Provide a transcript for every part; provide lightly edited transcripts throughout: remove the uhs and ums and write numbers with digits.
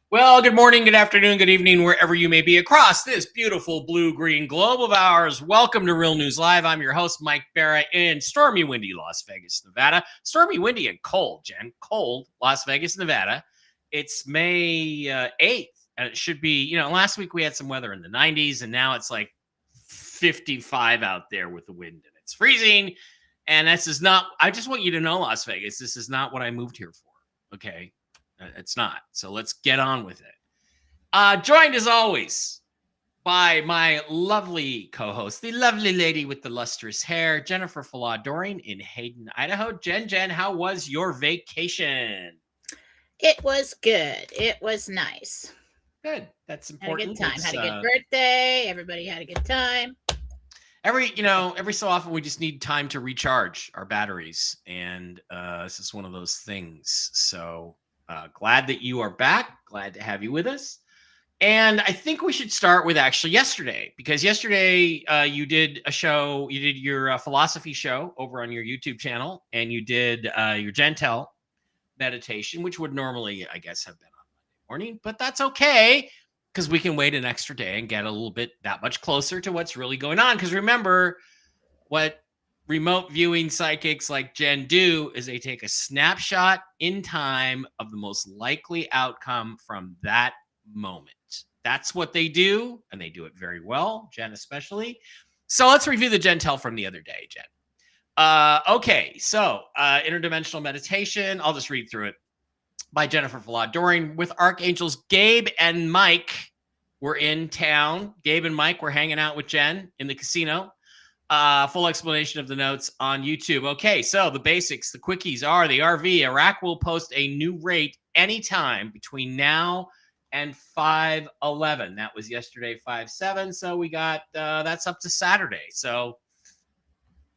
Well, good morning, good afternoon, good evening, wherever you may be across this beautiful blue-green globe of ours. Welcome to Real News Live. I'm your host, Mike Barra, in stormy, windy Las Vegas, Nevada. Stormy, windy, and cold, Jen. Cold, Las Vegas, Nevada. It's May 8th, and it should be, last week we had some weather in the 90s, and now it's like 55 out there with the wind, and it's freezing. And this is not, I just want you to know, Las Vegas, this is not what I moved here for, okay? It's not. So let's get on with it. Joined as always by my lovely co-host, the lovely lady with the lustrous hair, Jennifer Falah-Doring in Hayden, Idaho. Jen, how was your vacation? It was good. It was nice. Good. That's important. Had a good time. Had a good birthday. Everybody had a good time. Every so often we just need time to recharge our batteries, and this is one of those things. So glad that you are back. Glad to have you with us. And I think we should start with actually yesterday, because yesterday you did a show. You did your philosophy show over on your YouTube channel, and you did your Gentel meditation, which would normally, I guess, have been on Monday morning. But that's okay, because we can wait an extra day and get a little bit that much closer to what's really going on. Because remember, what remote viewing psychics like Jen do is they take a snapshot in time of the most likely outcome from that moment. That's what they do, and they do it very well, Jen especially. So let's review the Gentel from the other day, Jen. Okay, so interdimensional meditation. I'll just read through it. By Jennifer Falah-Doring with Archangels Gabe and Mike. Were in town. Gabe and Mike were hanging out with Jen in the casino. Full explanation of the notes on YouTube. Okay, so the basics, the quickies are the RV. Iraq will post a new rate anytime between now and 5/11. That was yesterday, 5/7. So we got, that's up to Saturday. So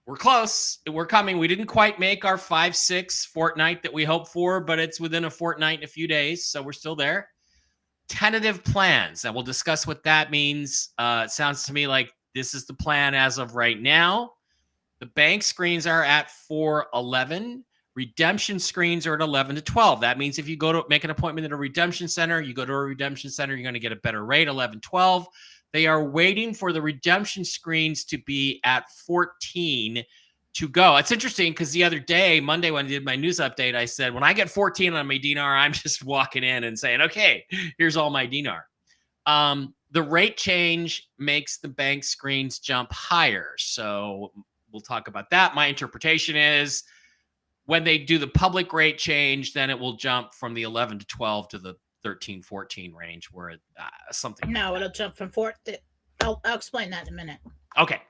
we're close. We're coming. We didn't quite make our 5/6 fortnight that we hoped for, but it's within a fortnight in a few days. So we're still there. Tentative plans, and we'll discuss what that means. It sounds to me like this is the plan as of right now. The bank screens are at 4/11. Redemption screens are at 11 to 12. That means if you go to make an appointment at a redemption center, you're going to get a better rate, 11/12. They are waiting for the redemption screens to be at 14 to go. It's interesting because the other day, Monday, when I did my news update, I said, when I get 14 on my dinar, I'm just walking in and saying, okay, here's all my dinar. The rate change makes the bank screens jump higher. So we'll talk about that. My interpretation is when they do the public rate change, then it will jump from the 11 to 12 to the 13, 14 range where something. No, it'll jump from 4 to, I'll explain that in a minute. Okay.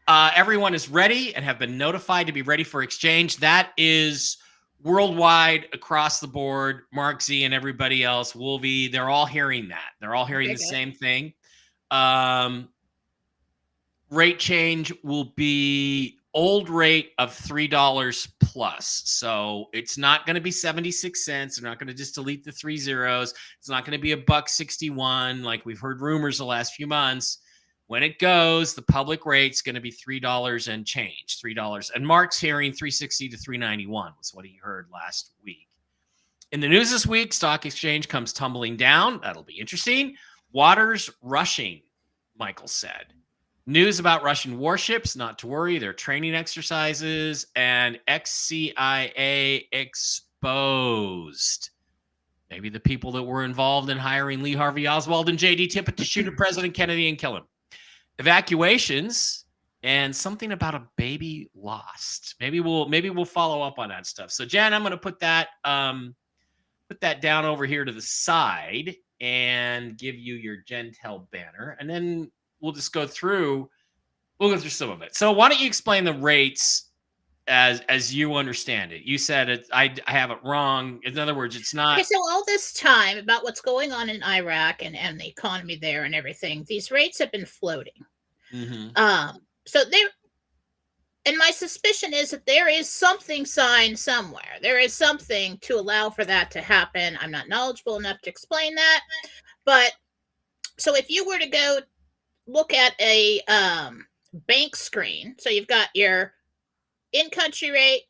Everyone is ready and have been notified to be ready for exchange. That is worldwide, across the board. Mark Z and everybody else, Wolvie, they're all hearing that. They're all hearing the same thing. Rate change will be old rate of $3 plus. So it's not going to be 76 cents. They're not going to just delete the 3 zeros. It's not going to be $1.61 like we've heard rumors the last few months. When it goes, the public rate's going to be $3 and change, $3. And Mark's hearing $3.60 to $3.91 was what he heard last week. In the news this week, stock exchange comes tumbling down. That'll be interesting. Water's rushing, Michael said. News about Russian warships, not to worry. They're training exercises, and ex-CIA exposed. Maybe the people that were involved in hiring Lee Harvey Oswald and J.D. Tippit to shoot at President Kennedy and kill him. Evacuations and something about a baby lost. Maybe we'll follow up on that stuff. So Jen, I'm going to put that down over here to the side and give you your Gentel banner, and then we'll just go through some of it. So why don't you explain the rates as you understand it. You said it. I have it wrong. In other words, it's Okay, not. so all this time about what's going on in Iraq and the economy there and everything, these rates have been floating. Mm-hmm. So there, and my suspicion is that there is something signed somewhere. There is something to allow for that to happen. I'm not knowledgeable enough to explain that, but so if you were to go look at a bank screen, so you've got your in-country rate,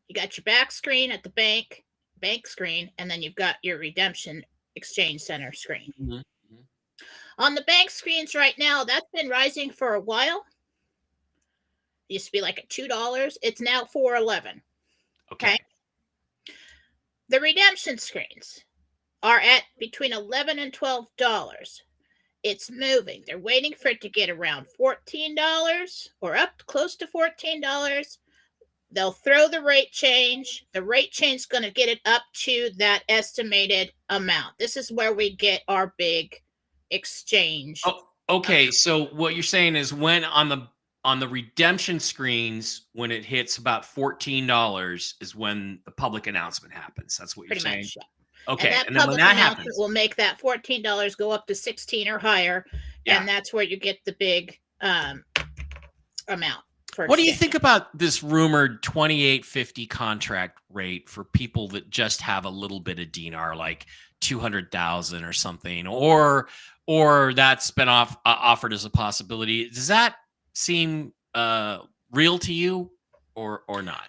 you got your back screen at the bank screen, and then you've got your redemption exchange center screen. Mm-hmm. On the bank screens right now, that's been rising for a while. It used to be like at $2. It's now $4.11. Okay. The redemption screens are at between $11 and $12. It's moving. They're waiting for it to get around $14 or up close to $14. They'll throw the rate change. The rate change is going to get it up to that estimated amount. This is where we get our big exchange. Oh, okay. So what you're saying is when on the redemption screens, when it hits about $14 is when the public announcement happens. That's what you're Pretty saying. much. Yeah. Okay. And that And then when public that announcement happens, will make that $14 go up to 16 or higher. yeah. And that's where you get the big amount. What do you think about this rumored 28.50 contract rate for people that just have a little bit of dinar, like 200,000 or something, or that's been offered as a possibility? Does that seem real to you, or not?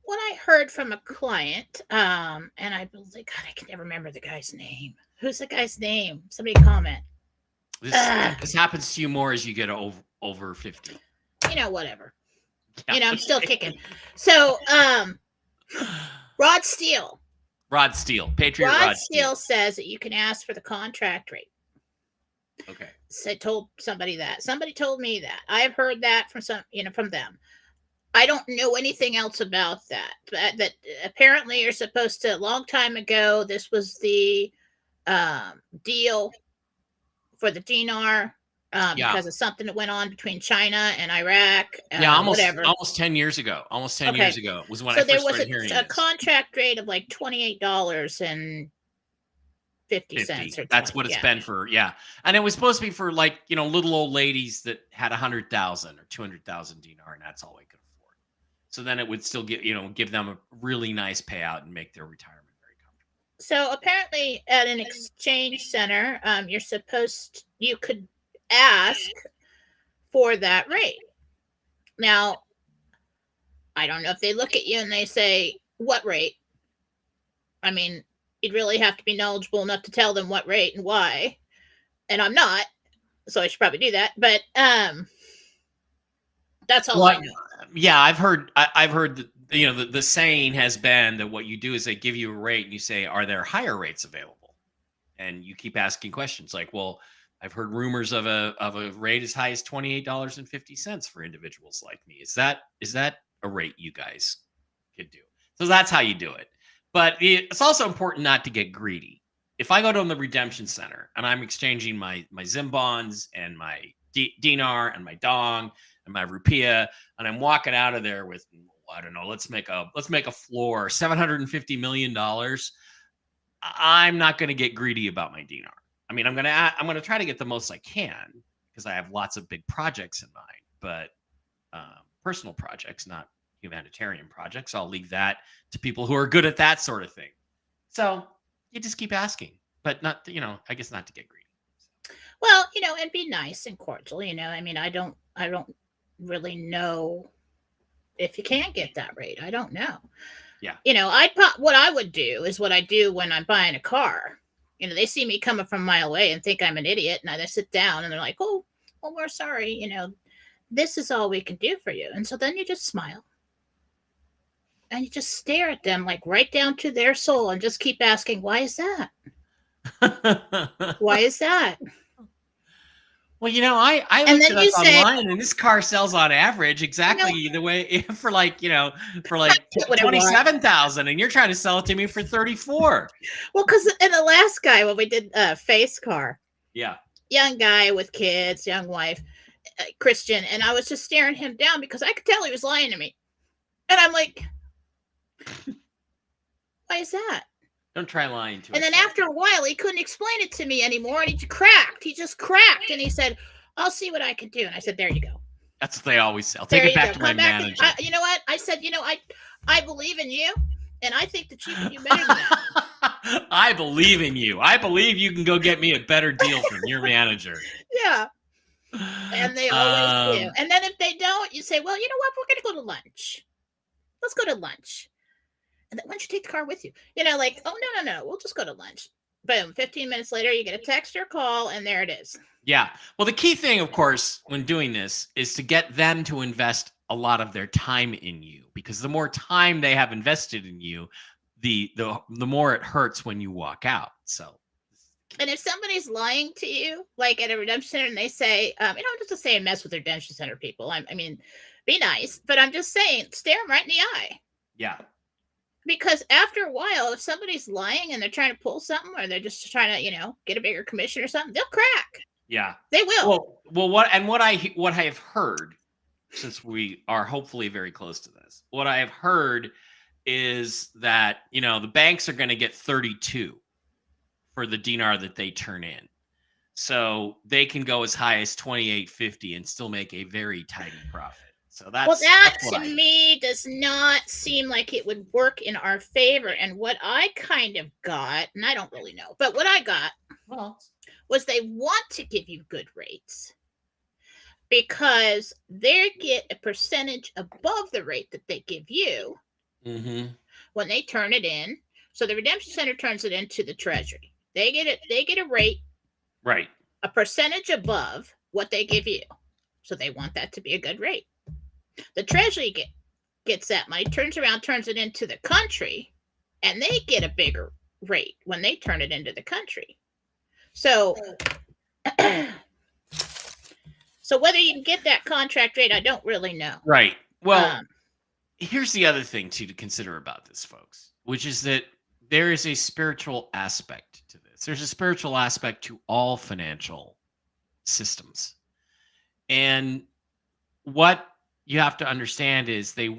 What I heard from a client, and I believe, God, I can never remember the guy's name. Who's the guy's name? Somebody comment. This happens to you more as you get over 50. Whatever. Yeah. I'm still kicking. So, Rod Steele. Patriot Rod Rod Steele says that you can ask for the contract rate. Okay. So I told somebody that. Somebody told me that. I've heard that from from them. I don't know anything else about that. That apparently you're supposed to. A long time ago, this was the deal for the dinar. Because of something that went on between China and Iraq. Almost 10 years ago. Almost 10 years ago was when I first started hearing a contract rate of like $28.50. That's what it's been for, yeah. And it was supposed to be for like little old ladies that had 100,000 or 200,000 dinar, and that's all they could afford. So then it would still give them a really nice payout and make their retirement very comfortable. So apparently, at an exchange center, you could ask for that rate. Now, I don't know if they look at you and they say, what rate? I mean, you'd really have to be knowledgeable enough to tell them what rate and why. And I'm not, so I should probably do that. But that's all I know. Yeah, I've heard that, the saying has been that what you do is they give you a rate and you say, are there higher rates available? And you keep asking questions like, well, I've heard rumors of a rate as high as $28.50 for individuals like me. Is that a rate you guys could do? So that's how you do it. But it's also important not to get greedy. If I go to the redemption center and I'm exchanging my Zim bonds and my dinar and my dong and my rupiah, and I'm walking out of there with, I don't know, let's make a floor $750 million. I'm not going to get greedy about my dinar. I mean, I'm gonna try to get the most I can because I have lots of big projects in mind, but personal projects, not humanitarian projects. I'll leave that to people who are good at that sort of thing. So you just keep asking, but not, I guess not to get greedy. Well, and be nice and cordial. I mean, I don't really know if you can't get that rate. I don't know. Yeah. What I would do is what I do when I'm buying a car. They see me coming from a mile away and think I'm an idiot. And I sit down and they're like, oh, well, we're sorry. This is all we can do for you. And so then you just smile. And you just stare at them like right down to their soul and just keep asking, why is that? Why is that? Well, I looked it up online, and this car sells on average exactly the way for like 27,000, and you're trying to sell it to me for 34. Well, because in the last guy when we did face car, yeah, young guy with kids, young wife, Christian, and I was just staring him down because I could tell he was lying to me. And I'm like, why is that? Don't try lying to us. And then after a while, he couldn't explain it to me anymore, and he cracked. He just cracked, and he said, "I'll see what I can do." And I said, "There you go." That's what they always say. I'll take it back to my manager. You know what? I said, I believe in you, and I think that you can do better than that. I believe in you. I believe you can go get me a better deal from your manager. Yeah. And they always do. And then if they don't, you say, well, you know what? We're going to go to lunch. Let's go to lunch. And then why don't you take the car with you? Like, oh, no. We'll just go to lunch. Boom. 15 minutes later, you get a text or a call, and there it is. Yeah. Well, the key thing, of course, when doing this is to get them to invest a lot of their time in you, because the more time they have invested in you, the more it hurts when you walk out. So. And if somebody's lying to you, like at a redemption center, and they say, just to say and mess with the redemption center people. I mean, be nice, but I'm just saying, stare them right in the eye. Yeah. Because after a while, if somebody's lying and they're trying to pull something, or they're just trying to, get a bigger commission or something, they'll crack. Yeah, they will. Well, what I have heard, since we are hopefully very close to this, what I have heard is that the banks are going to get 32 for the dinar that they turn in, so they can go as high as 28.50 and still make a very tiny profit. So that to me does not seem like it would work in our favor. And what I kind of got, and I don't really know, but what I got was they want to give you good rates because they get a percentage above the rate that they give you when they turn it in. So the redemption center turns it into the treasury. They get a rate, right? A percentage above what they give you. So they want that to be a good rate. The treasury gets that money, turns around, turns it into the country, and they get a bigger rate when they turn it into the country. So, whether you can get that contract rate, I don't really know. Right. Well, here's the other thing to consider about this, folks, which is that there is a spiritual aspect to this. There's a spiritual aspect to all financial systems. And what you have to understand is they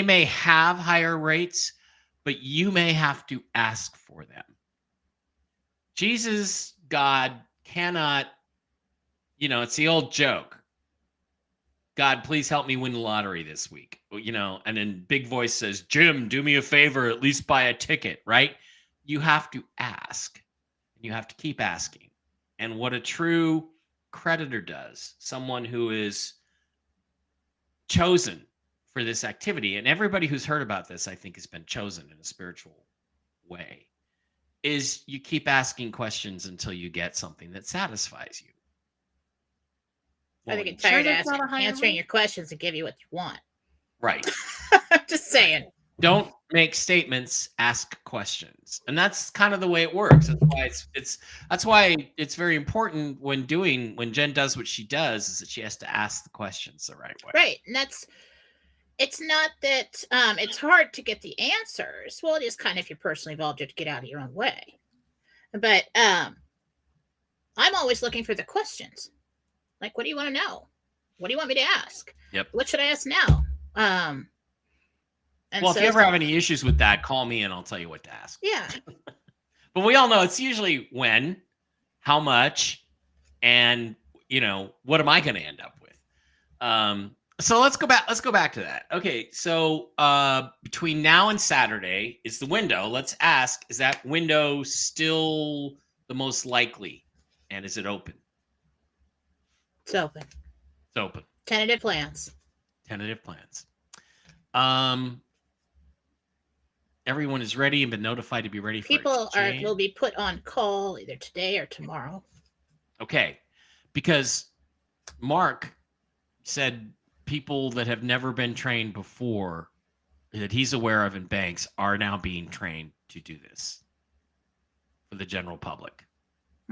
may have higher rates, but you may have to ask for them. Jesus, God, cannot, it's the old joke. God, please help me win the lottery this week. And then big voice says, Jim, do me a favor, at least buy a ticket, right? You have to ask, and you have to keep asking. And what a true creditor does, someone who is chosen for this activity, and everybody who's heard about this, I think, has been chosen in a spiritual way, is you keep asking questions until you get something that satisfies you. I think it's tired of answering your questions and give you what you want. Right. I'm just saying. Don't make statements, ask questions. And that's kind of the way it works. That's why it's very important when Jen does what she does, is that she has to ask the questions the right way. Right. And it's not that it's hard to get the answers. Well, it is kind of, if you're personally involved, you have to get out of your own way. But I'm always looking for the questions. Like, what do you want to know? What do you want me to ask? Yep. What should I ask now? If you ever have any issues with that, call me and I'll tell you what to ask. Yeah. But we all know it's usually when, how much, and what am I going to end up with? So let's go back to that. Okay, so between now and Saturday is the window. Let's ask, is that window still the most likely? And is it open? It's open. It's open. Tentative plans. Everyone is ready and been notified to be ready for People will be put on call either today or tomorrow. Okay, because Mark said people that have never been trained before that he's aware of in banks are now being trained to do this for the general public.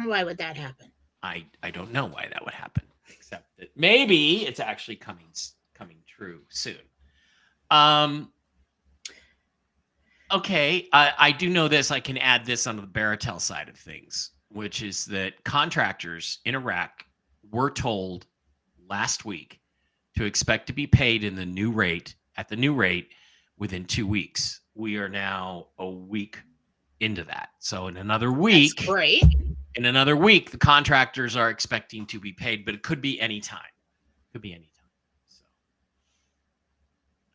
Why would that happen? I don't know why that would happen, except that maybe it's actually coming true soon. Okay, I do know this. I can add this onto the Baratel side of things, which is that contractors in Iraq were told last week to expect to be paid in the new rate at the new rate within 2 weeks. We are now a week into that. So in another week, That's great. the contractors are expecting to be paid, but it could be any time. Could be any time. So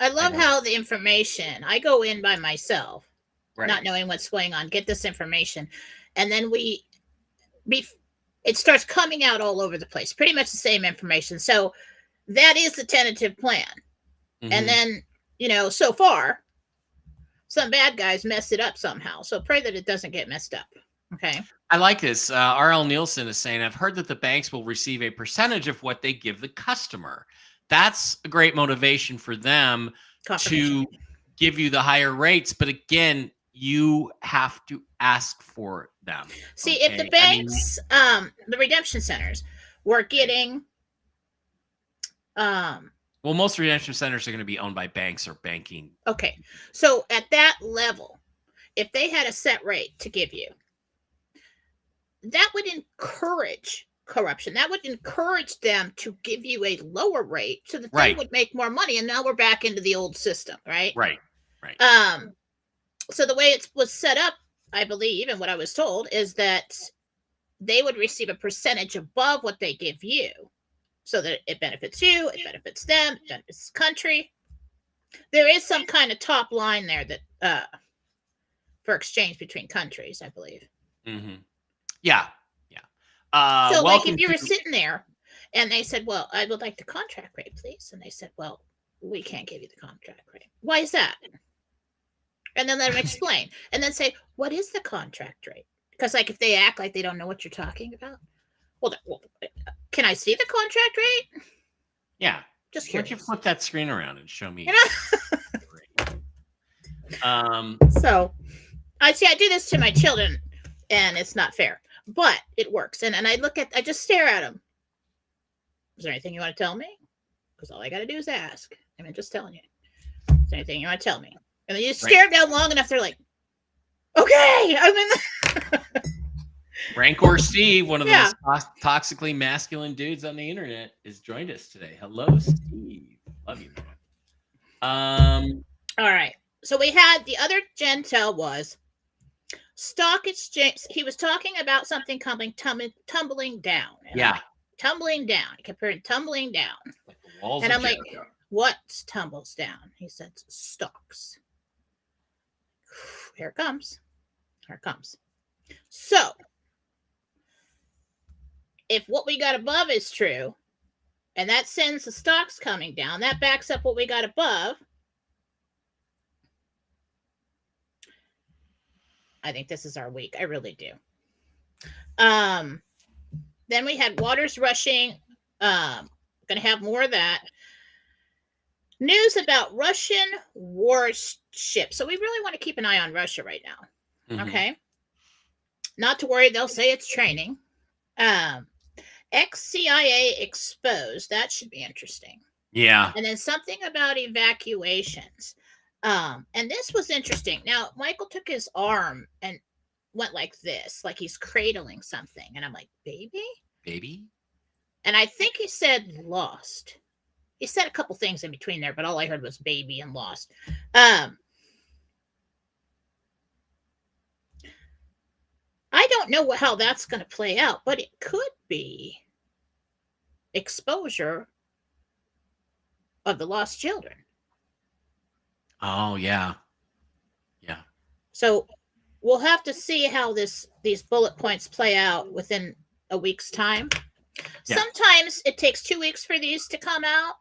I love how the information, I go in by myself, right. not knowing what's going on, get this information, and then it starts coming out all over the place, pretty much the same information. So that is the tentative plan. Mhm. And then, so far, some bad guys messed it up somehow. So pray that it doesn't get messed up. Okay. I like this. R.L. Nielsen is saying, I've heard that the banks will receive a percentage of what they give the customer. That's a great motivation for them to give you the higher rates. But again, you have to ask for them. See, if the banks, the redemption centers were getting, well, most redemption centers are going to be owned by banks or banking. Okay. So at that level, if they had a set rate to give you, that would encourage corruption. That would encourage them to give you a lower rate so that they would make more money. And now we're back into the old system, right? Right. So the way it was set up, I believe, and what I was told is that they would receive a percentage above what they give you so that it benefits you, it benefits them, it benefits the country. There is some kind of top line there that for exchange between countries, I believe. Mm-hmm. Yeah. So like if you were sitting there and they said, well, I would like the contract rate, please. And they said, well, we can't give you the contract rate. Why is that? And then let them explain. And then say, what is the contract rate? Because like if they act like they don't know what you're talking about, well, can I see the contract rate? Yeah. Just curious. Why don't you flip that screen around and show me? So I do this to my children and it's not fair, but it works. And I just stare at them. Is there anything you want to tell me? Because all I got to do is ask. I mean, just telling you. Is there anything you want to tell me? And then you stare down long enough, they're like, okay. I mean, Rancor Steve, one of the most toxically masculine dudes on the internet, has joined us today. Hello, Steve. Love you, man. All right. So we had the other Gentel was stock exchange. He was talking about something tumbling down. And I'm like, tumbling down. He kept hearing tumbling down. Like the walls and of I'm Jericho. Like, what tumbles down? He said, stocks. Here it comes. Here it comes. So, if what we got above is true, and that sends the stocks coming down, that backs up what we got above, I think this is our week. I really do. Then we had waters rushing. Going to have more of that. News about Russian warships. So we really want to keep an eye on Russia right now. Mm-hmm. Okay. Not to worry. They'll say it's training. Ex-CIA exposed. That should be interesting. Yeah. And then something about evacuations. And this was interesting. Now, Michael took his arm and went like this, like he's cradling something. And I'm like, baby? And I think he said lost. He said a couple things in between there, but all I heard was baby and lost. I don't know how that's going to play out, but it could be exposure of the lost children. Oh, yeah. Yeah. So we'll have to see how these bullet points play out within a week's time. Yeah. Sometimes it takes 2 weeks for these to come out.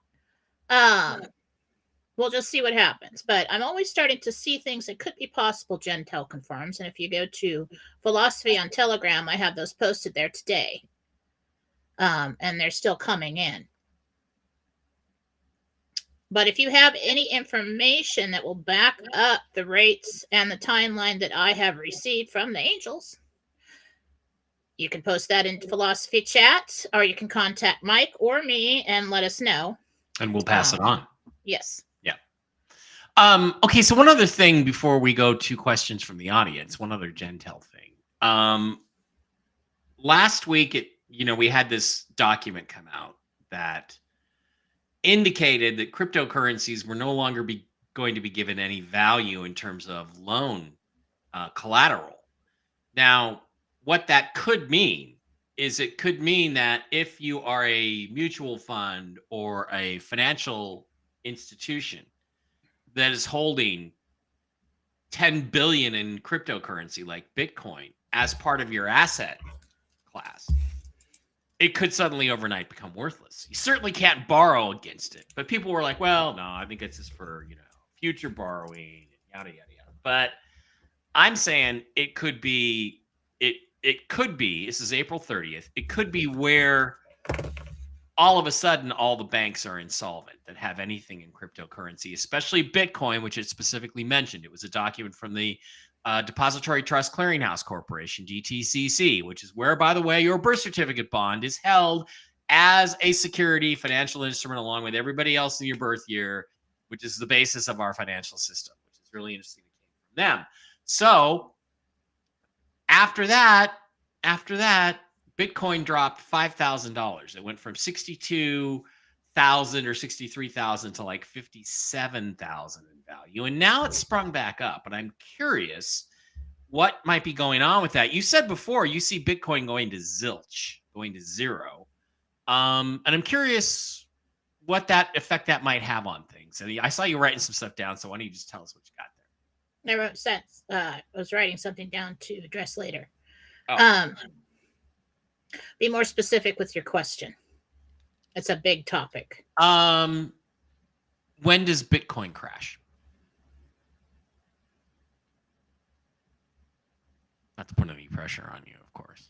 We'll just see what happens. But I'm always starting to see things that could be possible, Gentel confirms. And if you go to Philosophy on Telegram, I have those posted there today. And they're still coming in. But if you have any information that will back up the rates and the timeline that I have received from the angels, you can post that in Philosophy chat, or you can contact Mike or me and let us know. And we'll pass it on. Yes. Yeah. Okay, so one other thing before we go to questions from the audience, one other Gentel thing. Last week, we had this document come out that indicated that cryptocurrencies were no longer going to be given any value in terms of loan collateral. Now, what that could mean is it could mean that if you are a mutual fund or a financial institution that is holding 10 billion in cryptocurrency like Bitcoin as part of your asset class, it could suddenly overnight become worthless. You certainly can't borrow against it. But people were like, well, no, I think it's just for, future borrowing, yada, yada, yada. But I'm saying it could be, it could be, this is April 30th, it could be where all of a sudden all the banks are insolvent that have anything in cryptocurrency, especially Bitcoin, which it specifically mentioned. It was a document from the Depository Trust Clearinghouse Corporation, DTCC, which is where, by the way, your birth certificate bond is held as a security financial instrument along with everybody else in your birth year, which is the basis of our financial system, which is really interesting. It came from them. So after that, Bitcoin dropped $5,000. It went from 62,000 or 63,000 to like 57,000 in value. And now it's sprung back up. And I'm curious what might be going on with that. You said before you see Bitcoin going to zilch, going to zero. And I'm curious what that effect that might have on things. And I saw you writing some stuff down. So why don't you just tell us what you got there? I wrote sense. I was writing something down to address later. Oh. Be more specific with your question. It's a big topic. When does Bitcoin crash? Not to put any pressure on you, of course.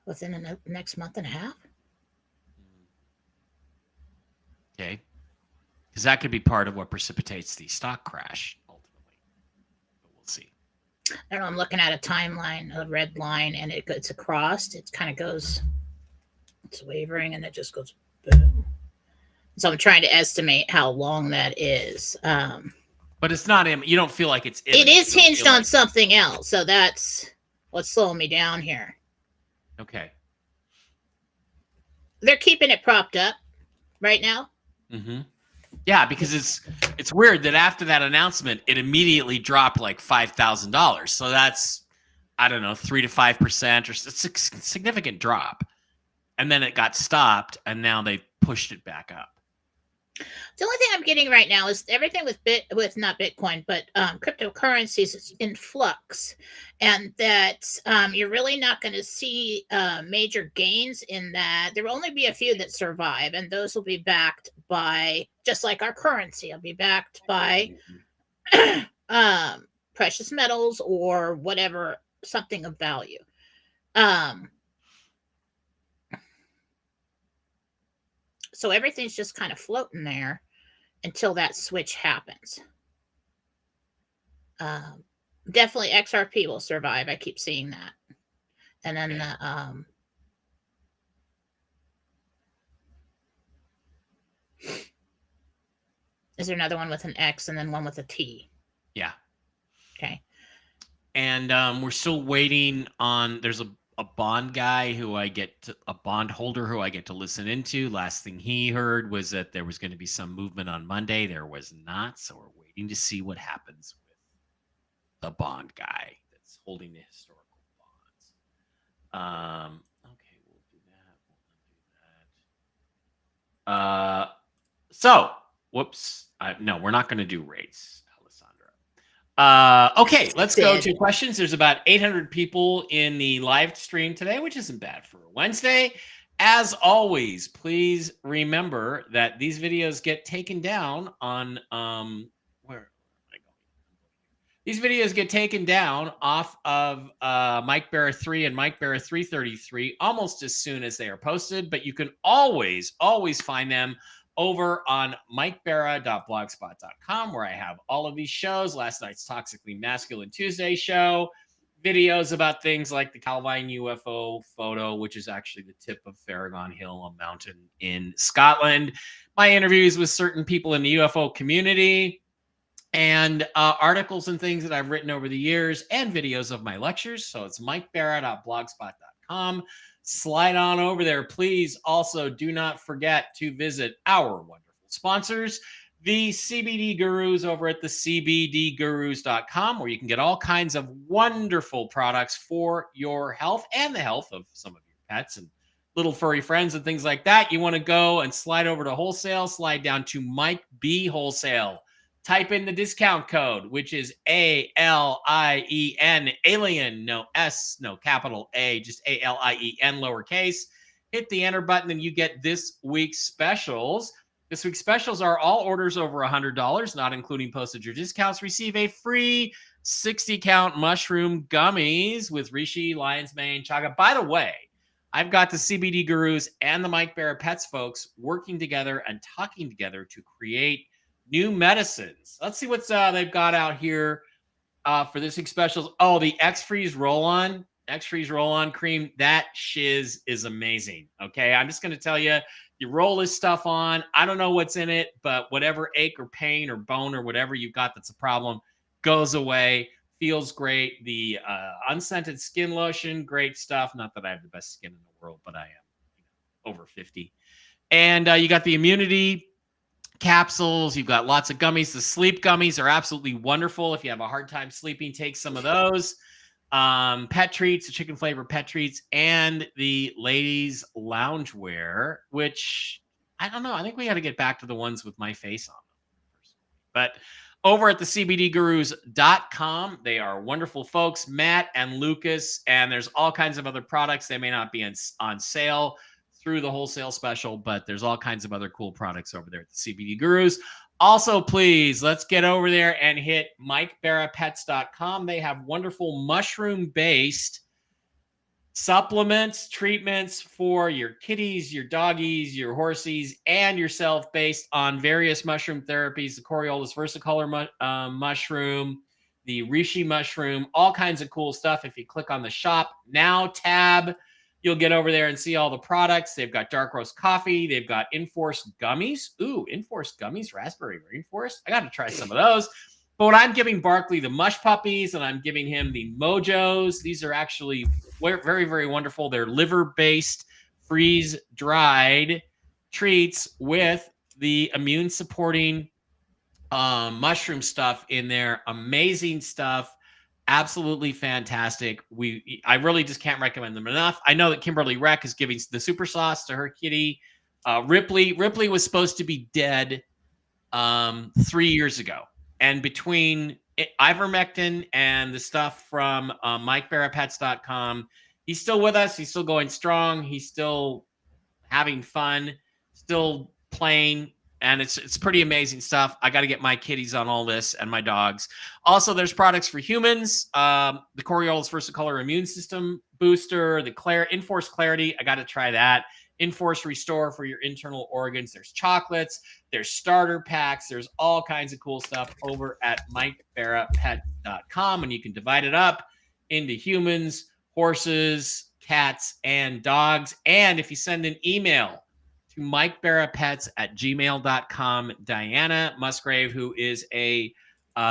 Within the next month and a half. Okay. Because that could be part of what precipitates the stock crash, ultimately. But we'll see. I don't know. I'm looking at a timeline, a red line, and it's across. It kind of goes, it's wavering, and it just goes boom. So I'm trying to estimate how long that is. But it's not, you don't feel like it's... It is hinged on something else. So that's what's slowing me down here. Okay. They're keeping it propped up right now. Mm-hmm. Yeah, because it's weird that after that announcement, it immediately dropped like $5,000. So that's, I don't know, 3 to 5%, or it's a significant drop. And then it got stopped, and now they pushed it back up. The only thing I'm getting right now is everything with not Bitcoin, but cryptocurrencies is in flux, and that you're really not going to see major gains in that. There will only be a few that survive, and those will be backed by, just like our currency, will be backed by precious metals or whatever, something of value. So everything's just kind of floating there until that switch happens. Definitely XRP will survive. I keep seeing that. And then is there another one with an X and then one with a T? Yeah. Okay. And we're still waiting on, there's a bond guy a bondholder who I get to listen into. Last thing he heard was that there was going to be some movement on Monday. There was not. So we're waiting to see what happens with the bond guy that's holding the historical bonds. Okay, we'll do that. So, whoops. No, we're not going to do rates. Okay, let's go to questions. There's about 800 people in the live stream today, which isn't bad for a Wednesday. As always, please remember that these videos get taken down on where am I going? These videos get taken down off of Mike Barra 3 and Mike Barra 333 almost as soon as they are posted, but you can always find them over on MikeBarra.blogspot.com, where I have all of these shows. Last night's Toxically Masculine Tuesday show, videos about things like the Calvine UFO photo, which is actually the tip of Farragon Hill, a mountain in Scotland. My interviews with certain people in the UFO community, and articles and things that I've written over the years, and videos of my lectures. So it's mikebarrett.blogspot.com. Slide on over there. Please also do not forget to visit our wonderful sponsors, the CBD Gurus over at the CBDgurus.com, where you can get all kinds of wonderful products for your health and the health of some of your pets and little furry friends and things like that. You want to go and slide over to wholesale, slide down to Mike B Wholesale. Type in the discount code, which is ALIEN, alien, no S, no capital A, just ALIEN lowercase. Hit the enter button and you get this week's specials. This week's specials are all orders over $100, not including postage or discounts, receive a free 60 count mushroom gummies with reishi, lion's mane, chaga. By the way, I've got the CBD Gurus and the Mike Barrett Pets folks working together and talking together to create new medicines. Let's see what's they've got out here for this week's specials. Oh, the X-Freeze roll-on cream. That shiz is amazing. Okay, I'm just going to tell you, you roll this stuff on. I don't know what's in it, but whatever ache or pain or bone or whatever you've got that's a problem goes away. Feels great. The unscented skin lotion, great stuff. Not that I have the best skin in the world, but I am over 50. And you got the immunity capsules. You've got lots of gummies. The sleep gummies are absolutely wonderful. If you have a hard time sleeping, take some of those. Pet treats, the chicken flavor pet treats, and the ladies loungewear, which I don't know. I think we got to get back to the ones with my face on them. But over at the CBDgurus.com, they are wonderful folks, Matt and Lucas, and there's all kinds of other products. They may not be on sale through the wholesale special, but there's all kinds of other cool products over there at the CBD Gurus. Also, please, let's get over there and hit MikeBarrettPets.com. They have wonderful mushroom-based supplements, treatments for your kitties, your doggies, your horsies, and yourself based on various mushroom therapies, the Coriolis versicolor mushroom, the reishi mushroom, all kinds of cool stuff. If you click on the Shop Now tab, you'll get over there and see all the products. They've got dark roast coffee. They've got Enforced gummies. Ooh, Enforced gummies, raspberry rainforest. I got to try some of those. But when I'm giving Barkley the mush puppies and I'm giving him the Mojos, these are actually very, very wonderful. They're liver-based, freeze-dried treats with the immune-supporting mushroom stuff in there. Amazing stuff. Absolutely fantastic. I really just can't recommend them enough. I know that Kimberly Reck is giving the super sauce to her kitty. Ripley was supposed to be dead 3 years ago. And between ivermectin and the stuff from MikeBarrettPets.com, he's still with us. He's still going strong. He's still having fun, still playing. And it's pretty amazing stuff. I got to get my kitties on all this and my dogs. Also, there's products for humans. The Coriolis Versicolor Immune System Booster, the Enforced Clarity. I got to try that. Enforced Restore for your internal organs. There's chocolates. There's starter packs. There's all kinds of cool stuff over at MikeBarrettPet.com. And you can divide it up into humans, horses, cats, and dogs. And if you send an email to MikeBarrettPets@gmail.com. Diana Musgrave, who is a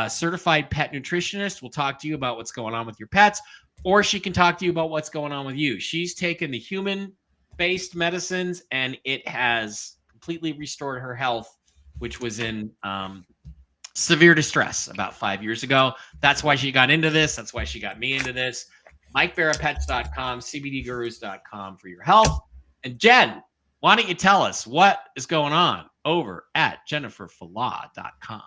certified pet nutritionist, will talk to you about what's going on with your pets, or she can talk to you about what's going on with you. She's taken the human-based medicines, and it has completely restored her health, which was in severe distress about 5 years ago. That's why she got into this. That's why she got me into this. MikeBarrettPets.com, CBDgurus.com for your health. And Jen, why don't you tell us what is going on over at JenniferFalah.com?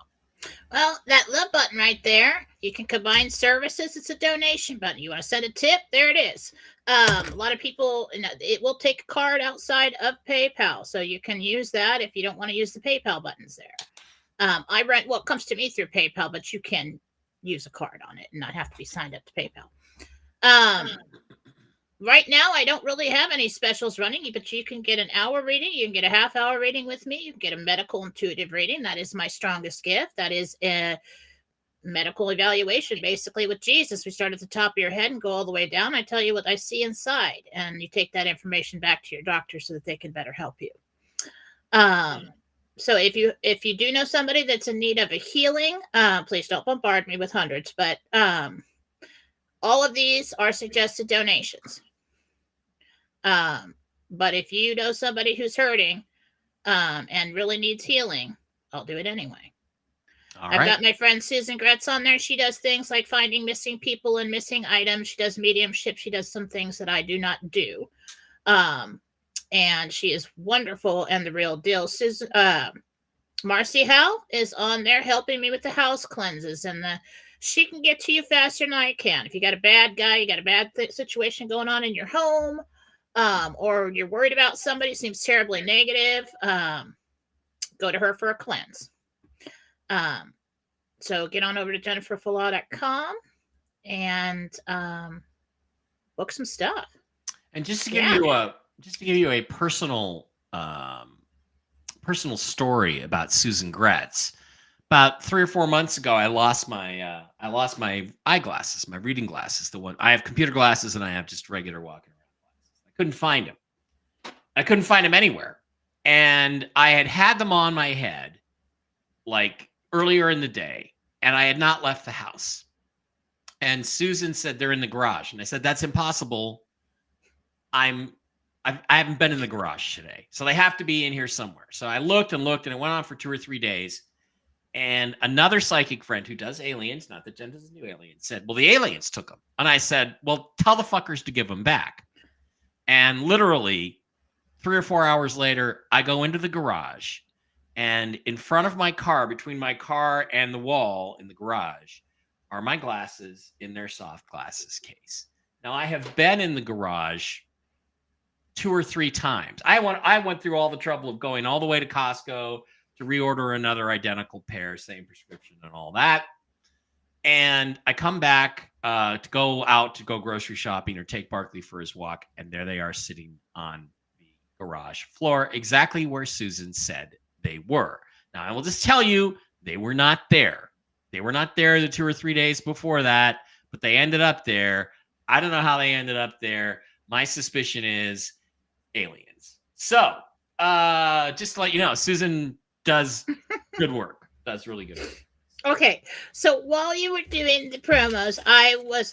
Well, that love button right there, you can combine services. It's a donation button. You want to send a tip? There it is. A lot of people, it will take a card outside of PayPal, so you can use that if you don't want to use the PayPal buttons there. It comes to me through PayPal, but you can use a card on it and not have to be signed up to PayPal. Right now, I don't really have any specials running, but you can get an hour reading. You can get a half-hour reading with me. You can get a medical intuitive reading. That is my strongest gift. That is medical evaluation, basically with Jesus. We start at the top of your head and go all the way down. I tell you what I see inside, and you take that information back to your doctor so that they can better help you. So if you do know somebody that's in need of a healing, please don't bombard me with hundreds, but all of these are suggested donations. But if you know somebody who's hurting and really needs healing, I'll do it anyway. I've got my friend Susan Gretz on there. She does things like finding missing people and missing items. She does mediumship. She does some things that I do not do. And she is wonderful and the real deal. Susan, Marcy Howe is on there helping me with the house cleanses, and she can get to you faster than I can. If you got a bad guy, you got a bad situation going on in your home, or you're worried about somebody who seems terribly negative, go to her for a cleanse. So get on over to jenniferfalaw.com and book some stuff. And just to give you a personal story about Susan Gretz. About 3 or 4 months ago, I lost my eyeglasses, my reading glasses. The one I have computer glasses and I have just regular walking around glasses. I couldn't find them. I couldn't find them anywhere, and I had them on my head like earlier in the day, and I had not left the house. And Susan said they're in the garage, and I said that's impossible. I haven't been in the garage today, so they have to be in here somewhere. So I looked and looked, and it went on for 2 or 3 days. And another psychic friend who does aliens, not that Jen doesn't do aliens, said, well, the aliens took them. And I said, well, tell the fuckers to give them back. And literally 3 or 4 hours later, I go into the garage, and in front of my car, between my car and the wall in the garage, are my glasses in their soft glasses case. Now, I have been in the garage 2 or 3 times. I went through all the trouble of going all the way to Costco to reorder another identical pair, same prescription and all that. And I come back to go grocery shopping or take Barkley for his walk, and there they are sitting on the garage floor, exactly where Susan said they were. Now, I will just tell you, they were not there. They were not there the 2 or 3 days before that, but they ended up there. I don't know how they ended up there. My suspicion is aliens. So, just to let you know, Susan does good work. Does really good work. Okay, so while you were doing the promos,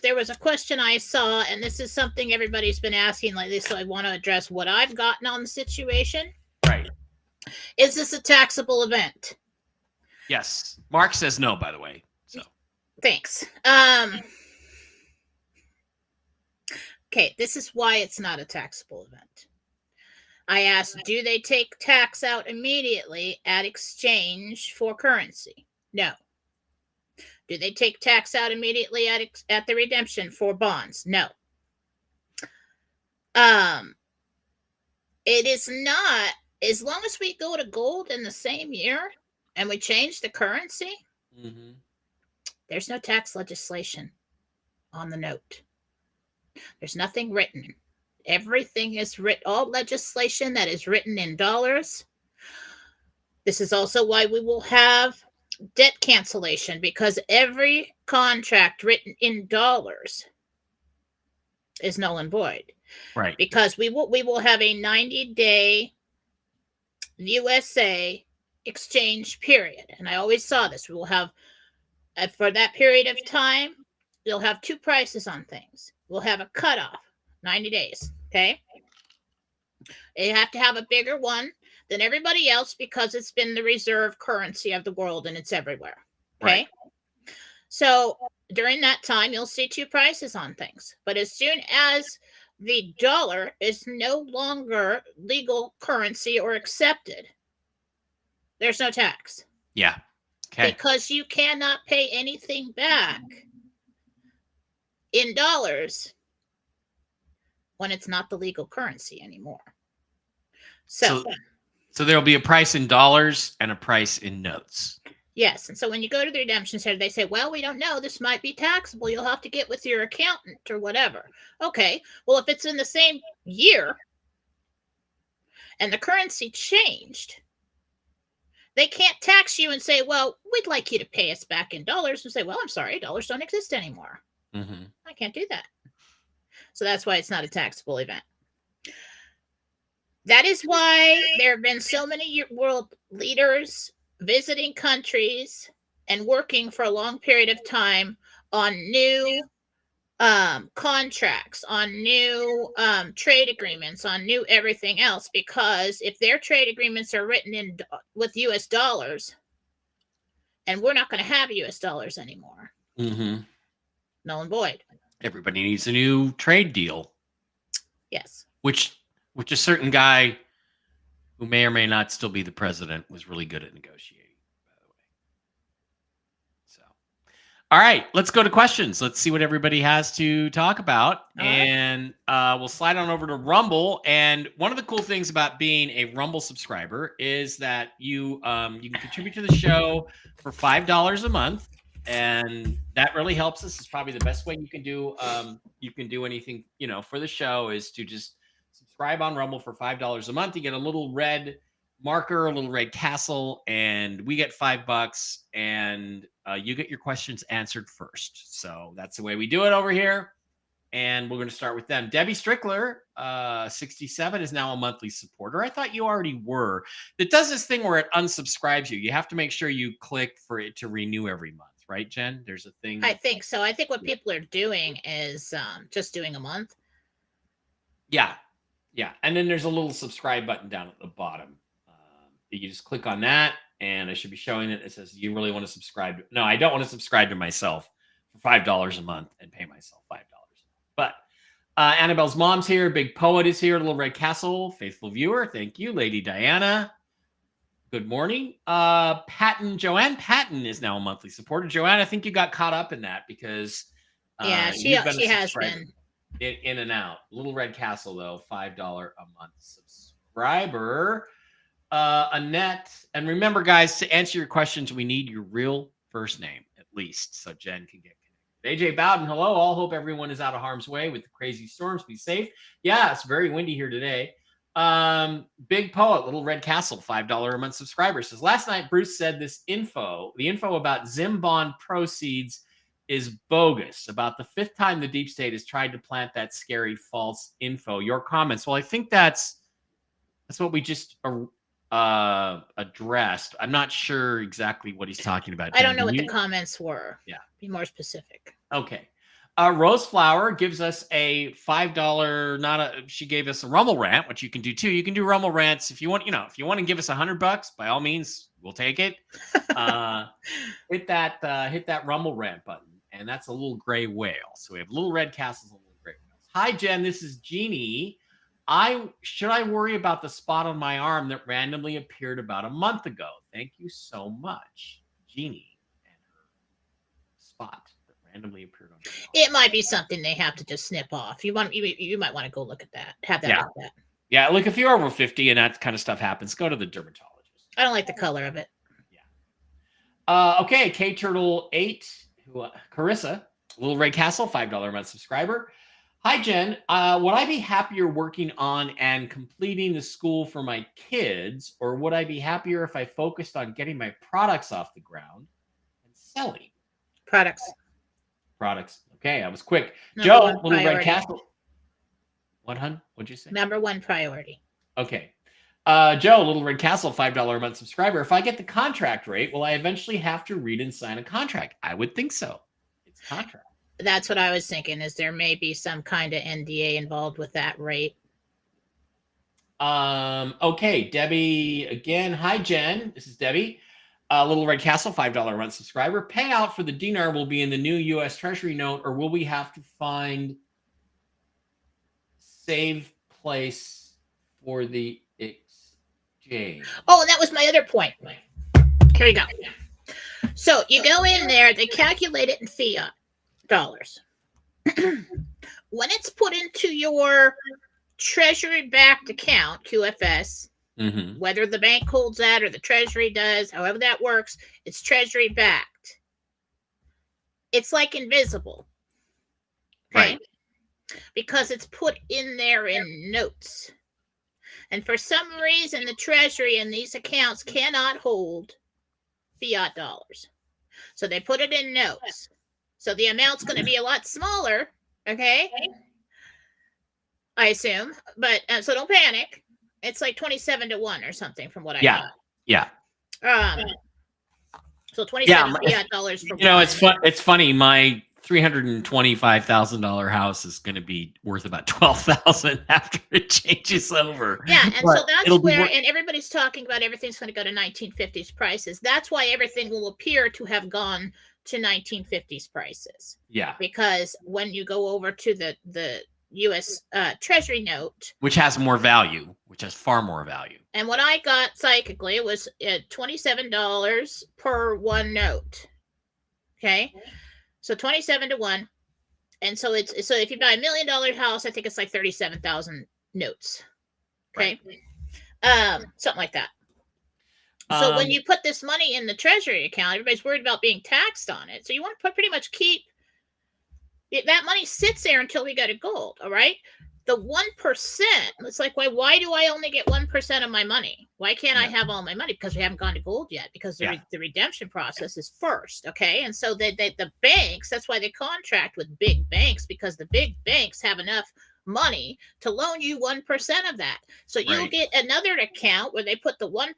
there was a question I saw, and this is something everybody's been asking lately, so I want to address what I've gotten on the situation. Right. Is this a taxable event? Yes. Mark says no, by the way. So thanks. Okay, this is why it's not a taxable event. I asked, do they take tax out immediately at exchange for currency? No. Do they take tax out immediately at the redemption for bonds? No. It is not, as long as we go to gold in the same year and we change the currency, there's no tax legislation on the note. There's nothing written. Everything is written, all legislation that is written in dollars. This is also why we will have debt cancellation, because every contract written in dollars is null and void. Right. Because we will have a 90-day USA exchange period. And I always saw this. We will have, for that period of time, you'll have 2 prices on things. We'll have a cutoff, 90 days. Okay. You have to have a bigger one than everybody else because it's been the reserve currency of the world and it's everywhere. Okay. Right. So during that time, you'll see 2 prices on things. But as soon as the dollar is no longer legal currency or accepted, there's no tax. Yeah. Okay. Because you cannot pay anything back in dollars when it's not the legal currency anymore. So there'll be a price in dollars and a price in notes. Yes. And so when you go to the redemption center, they say, well, we don't know. This might be taxable. You'll have to get with your accountant or whatever. Okay. Well, if it's in the same year and the currency changed, They can't tax you and say, well, we'd like you to pay us back in dollars, and say, well, I'm sorry, dollars don't exist anymore. Mm-hmm. I can't do that. So that's why it's not a taxable event. That is why there have been so many world leaders visiting countries and working for a long period of time on new contracts, on new trade agreements, on new everything else, because if their trade agreements are written in with US dollars, and we're not going to have US dollars anymore, null and void. Everybody needs a new trade deal. Yes. Which a certain guy who may or may not still be the president was really good at negotiating, by the way. So, all right, let's go to questions. Let's see what everybody has to talk about. All and we'll slide on over to Rumble. And one of the cool things about being a Rumble subscriber is that you can contribute to the show for $5 a month. And that really helps us. It's probably the best way you can do anything, for the show, is to just subscribe on Rumble for $5 a month. You get a little red marker, a little red castle, and we get $5, and you get your questions answered first. So that's the way we do it over here. And we're going to start with them. Debbie Strickler, 67, is now a monthly supporter. I thought you already were. It does this thing where it unsubscribes you. You have to make sure you click for it to renew every month. Right, Jen? There's a thing. I think so. I think what people are doing is just doing a month. Yeah. And then there's a little subscribe button down at the bottom. You just click on that, and I should be showing it. It says, "Do you really want to subscribe?" No, I don't want to subscribe to myself for $5 a month and pay myself $5. But Annabelle's mom's here. Big Poet is here. Little Red Castle, faithful viewer. Thank you, Lady Diana. Good morning. Joanne Patton is now a monthly supporter. Joanne, I think you got caught up in that because she has been in and out. Little Red Castle, though, $5 a month subscriber. Annette, and remember, guys, to answer your questions, we need your real first name at least, so Jen can get connected. AJ Bowden, hello. All hope everyone is out of harm's way with the crazy storms. Be safe. Yeah, it's very windy here today. Big Poet, Little Red Castle, $5 a month subscriber, says, last night Bruce said the info about Zim bond proceeds is bogus. About the 5th time the deep state has tried to plant that scary false info. Your comments? Well, I think that's what we just addressed. I'm not sure exactly what he's talking about. I don't know what the comments were. Yeah. Be more specific. Okay. Roseflower gives us a $5. She gave us a Rumble rant, which you can do too. You can do Rumble rants if you want. If you want to give us $100, by all means, we'll take it. Hit that Rumble rant button, and that's a little gray whale. So we have Little Red Castles and Little Gray Whales. Hi, Jen. This is Jeannie. Should I worry about the spot on my arm that randomly appeared about a month ago? Thank you so much, Jeannie, and her spot. Randomly appeared on. It might be something they have to just snip off. You might want to go look at that. Have that look at that. Yeah, look, if you're over 50 and that kind of stuff happens, go to the dermatologist. I don't like the color of it. Yeah. Okay, K Turtle 8, Carissa, Little Red Castle, $5 a month subscriber. Hi, Jen. Would I be happier working on and completing the school for my kids, or would I be happier if I focused on getting my products off the ground and selling? Products. Okay, I was quick. Number Joe, one Little priority. Red Castle. What, hun? What'd you say? Number one priority. Okay. Joe, Little Red Castle, $5 a month subscriber. If I get the contract rate, will I eventually have to read and sign a contract? I would think so. It's a contract. That's what I was thinking, is there may be some kind of NDA involved with that rate. Okay, Debbie again. Hi, Jen. This is Debbie. Little Red Castle, $5 a month subscriber. Payout for the dinar will be in the new U.S. Treasury note, or will we have to find save place for the exchange? Oh, and that was my other point. Here you go. So you go in there, they calculate it in fiat dollars. When it's put into your treasury-backed account, QFS, whether the bank holds that or the treasury does, however that works, it's treasury-backed. It's like invisible. Okay? Right. Because it's put in there in notes. And for some reason, the Treasury and these accounts cannot hold fiat dollars. So they put it in notes. So the amount's going to be a lot smaller, okay? I assume. But so don't panic. It's like 27-1 or something from what I got. Yeah. So 27 fiat dollars for one. It's funny. My $325,000 house is going to be worth about $12,000 after it changes over. Yeah, and so that's where, and everybody's talking about everything's going to go to 1950s prices. That's why everything will appear to have gone to 1950s prices. Yeah, because when you go over to the U.S. Treasury note, which has more value, which has far more value. And what I got psychically was $27 per one note. Okay. So 27-1. And so so if you buy $1 million house, I think it's like 37,000 notes. Okay. Right. Something like that. So when you put this money in the Treasury account, everybody's worried about being taxed on it. So you want to pretty much keep it, that money sits there until we go to gold. All right. The 1%, it's like, why do I only get 1% of my money? Why can't I have all my money? Because we haven't gone to gold yet, because the redemption process is first. Okay. And so the banks, that's why they contract with big banks, because the big banks have enough money to loan you 1% of that. So you'll get another account where they put the 1%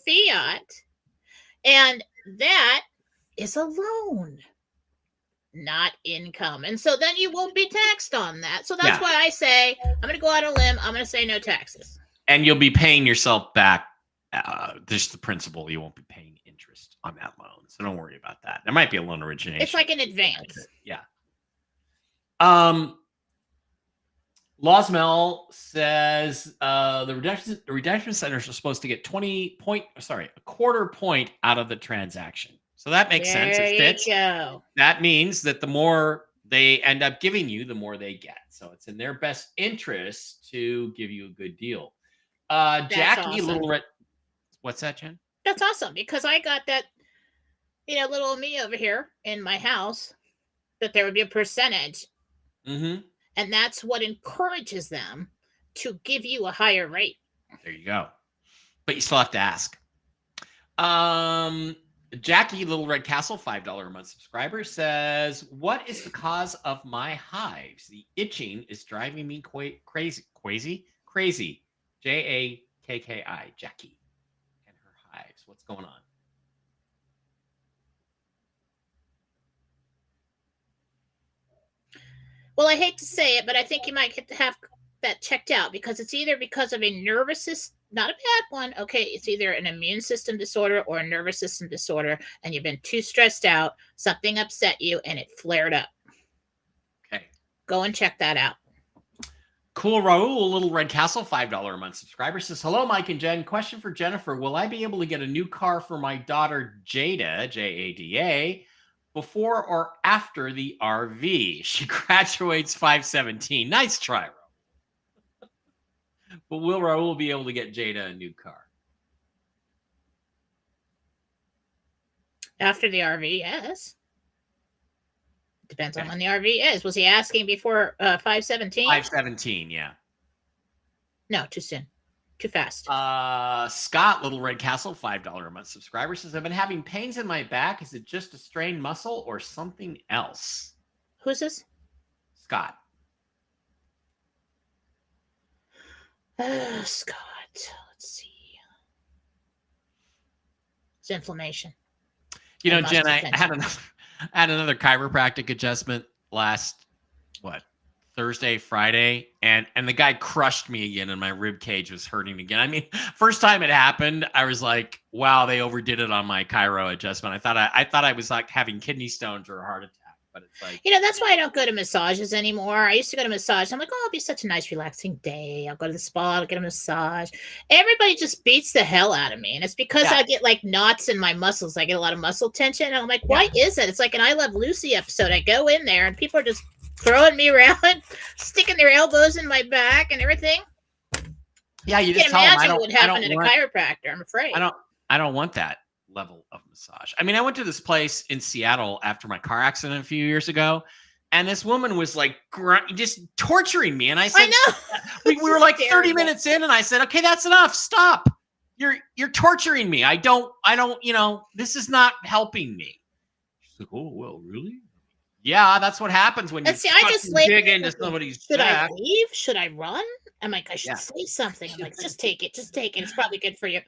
fiat, and that is a loan, not income. And so then you won't be taxed on that. So that's why I say, I'm going to go out on a limb. I'm going to say no taxes. And you'll be paying yourself back just the principal. You won't be paying interest on that loan. So don't worry about that. There might be a loan origination. It's like an advance. Yeah. Losmel says the redemption centers are supposed to get a quarter point out of the transaction. So that makes sense. It fits. That means that the more they end up giving you, the more they get. So it's in their best interest to give you a good deal. Jackie, awesome. Little Red. What's that, Jen? That's awesome, because I got that, little me over here in my house, that there would be a percentage. Mm-hmm. And that's what encourages them to give you a higher rate. There you go. But you still have to ask. Jackie, Little Red Castle, $5 a month subscriber, says, what is the cause of my hives? The itching is driving me crazy. Crazy. Jakki, Jackie, and her hives. What's going on? Well, I hate to say it, but I think you might get to have that checked out, because it's either because of a nervous system, not a bad one. Okay. It's either an immune system disorder or a nervous system disorder, and you've been too stressed out. Something upset you and it flared up. Okay. Go and check that out. Cool Raul, Little Red Castle, $5 a month subscriber, says, hello, Mike and Jen. Question for Jennifer. Will I be able to get a new car for my daughter, Jada, Jada, before or after the RV? She graduates 5/17. Nice try, Raul. But will Raul be able to get Jada a new car? After the RV, yes. Depends on when the RV is. Was he asking before 5/17? 5/17, yeah. No, too soon. Too fast. Scott, Little Red Castle, $5 a month subscriber, says, I've been having pains in my back. Is it just a strained muscle or something else? Who's this? Scott. Scott. Let's see. It's inflammation. Jen, I had another chiropractic adjustment last Thursday, Friday, and the guy crushed me again, and my rib cage was hurting again. I mean, first time it happened, I was like, wow, they overdid it on my chiro adjustment. I thought I was like having kidney stones or a heart attack. But it's like, that's why I don't go to massages anymore. I used to go to massage. I'm like, oh, it'll be such a nice, relaxing day. I'll go to the spa, I'll get a massage. Everybody just beats the hell out of me. And it's because I get like knots in my muscles. I get a lot of muscle tension. And I'm like, why is it? It's like an I Love Lucy episode. I go in there and people are just throwing me around, sticking their elbows in my back and everything. Yeah, you just tell them, what would happen at a chiropractor. I'm afraid. I don't want that level of massage. I mean, I went to this place in Seattle after my car accident a few years ago, And this woman was like just torturing me. And I said, I know. we It's were like 30 terrible. minutes in, and I said, okay, that's enough. Stop. You're torturing me. I don't, this is not helping me. She's like, oh, well, really? Yeah, that's what happens when you And see, I just dig into somebody's should I check. leave? Should I run? I'm like, I should Yeah. say something. I'm like, just take it. Just take it. It's probably good for you.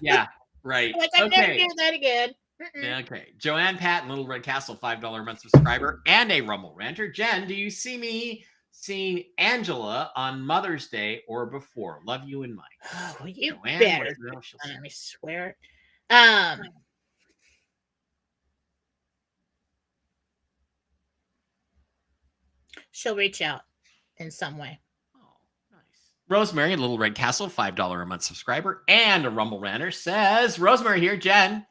Yeah, right. I'm like, I'm never Okay. doing that again. Yeah, okay. Joanne Patton, Little Red Castle, $5 a month subscriber, and a Rumble Ranter. Jen, do you see me seeing Angela on Mother's Day or before? Love you and Mike. Oh, you Joanne, better. Let me swear it. She'll reach out in some way. Oh, nice. Rosemary, Little Red Castle, $5 a month subscriber, and a Rumble Ranter says, Rosemary here, Jen,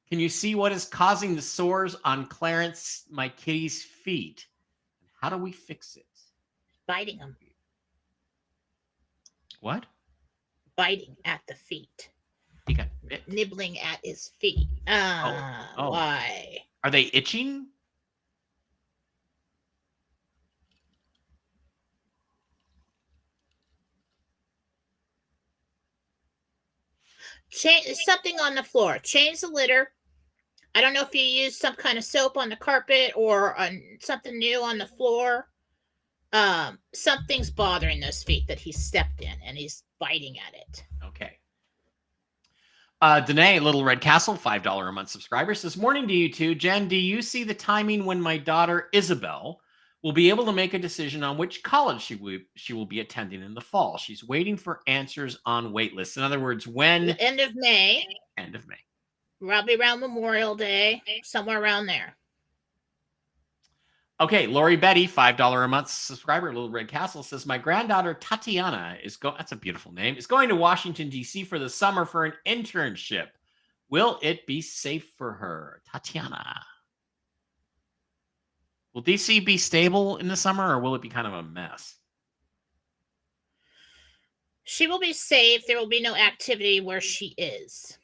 can you see what is causing the sores on Clarence, my kitty's feet? How do we fix it? Biting him. What? Biting at the feet. He got bit. Nibbling at his feet. Oh. Why? Are they itching? Change something on the floor. Change the litter. I don't know if you use some kind of soap on the carpet or on something new on the floor. Something's bothering those feet that he stepped in, and he's biting at it. Okay. Danae, Little Red Castle, $5 a month subscriber says, morning to you two. Jen, do you see the timing when my daughter Isabel will be able to make a decision on which college she will be attending in the fall? She's waiting for answers on wait lists. In other words, when? The end of May. End of May. Probably around Memorial Day, somewhere around there. Okay, Lori Betty, $5 a month subscriber, Little Red Castle says, my granddaughter Tatiana that's a beautiful name, is going to Washington, D.C. for the summer for an internship. Will it be safe for her? Tatiana. Will D.C. be stable in the summer, or will it be kind of a mess? She will be safe. There will be no activity where she is.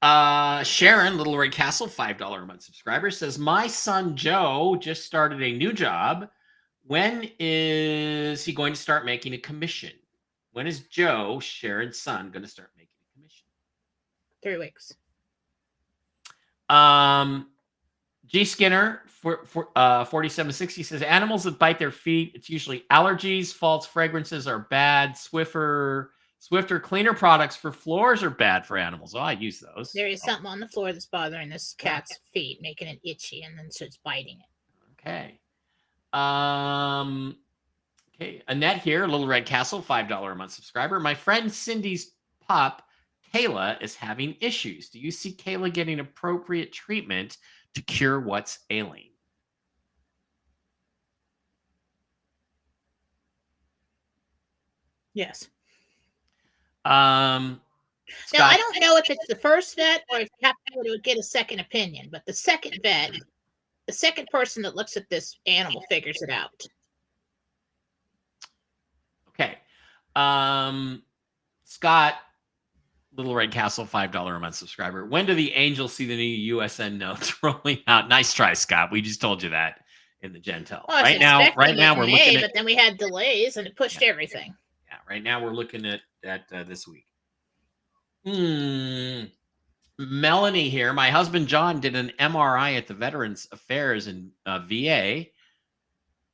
Sharon, Little Red Castle, $5 a month subscriber says, my son Joe just started a new job. When is he going to start making a commission? When is Joe, Sharon's son, going to start making a commission? 3 weeks. G Skinner, 4760 says, animals that bite their feet, it's usually allergies, false fragrances are bad. Swifter cleaner products for floors are bad for animals. Oh, I use those. There is something on the floor that's bothering this cat's feet, making it itchy, and then so it's biting it. Okay. Okay. Annette here, Little Red Castle, $5 a month subscriber. My friend Cindy's pup, Kayla, is having issues. Do you see Kayla getting appropriate treatment to cure what's ailing? Yes. Scott, now, I don't know if it's the first vet or if you have to go to get a second opinion, but the second vet, the second person that looks at this animal figures it out. Okay. Scott, Little Red Castle, $5 a month subscriber. When do the Angels see the new USN notes rolling out? Nice try, Scott. We just told you that in the Gentel. Well, right now we're looking at. But then we had delays and it pushed everything. Yeah, right now we're looking at this week. Melanie here. My husband John did an MRI at the Veterans Affairs in VA.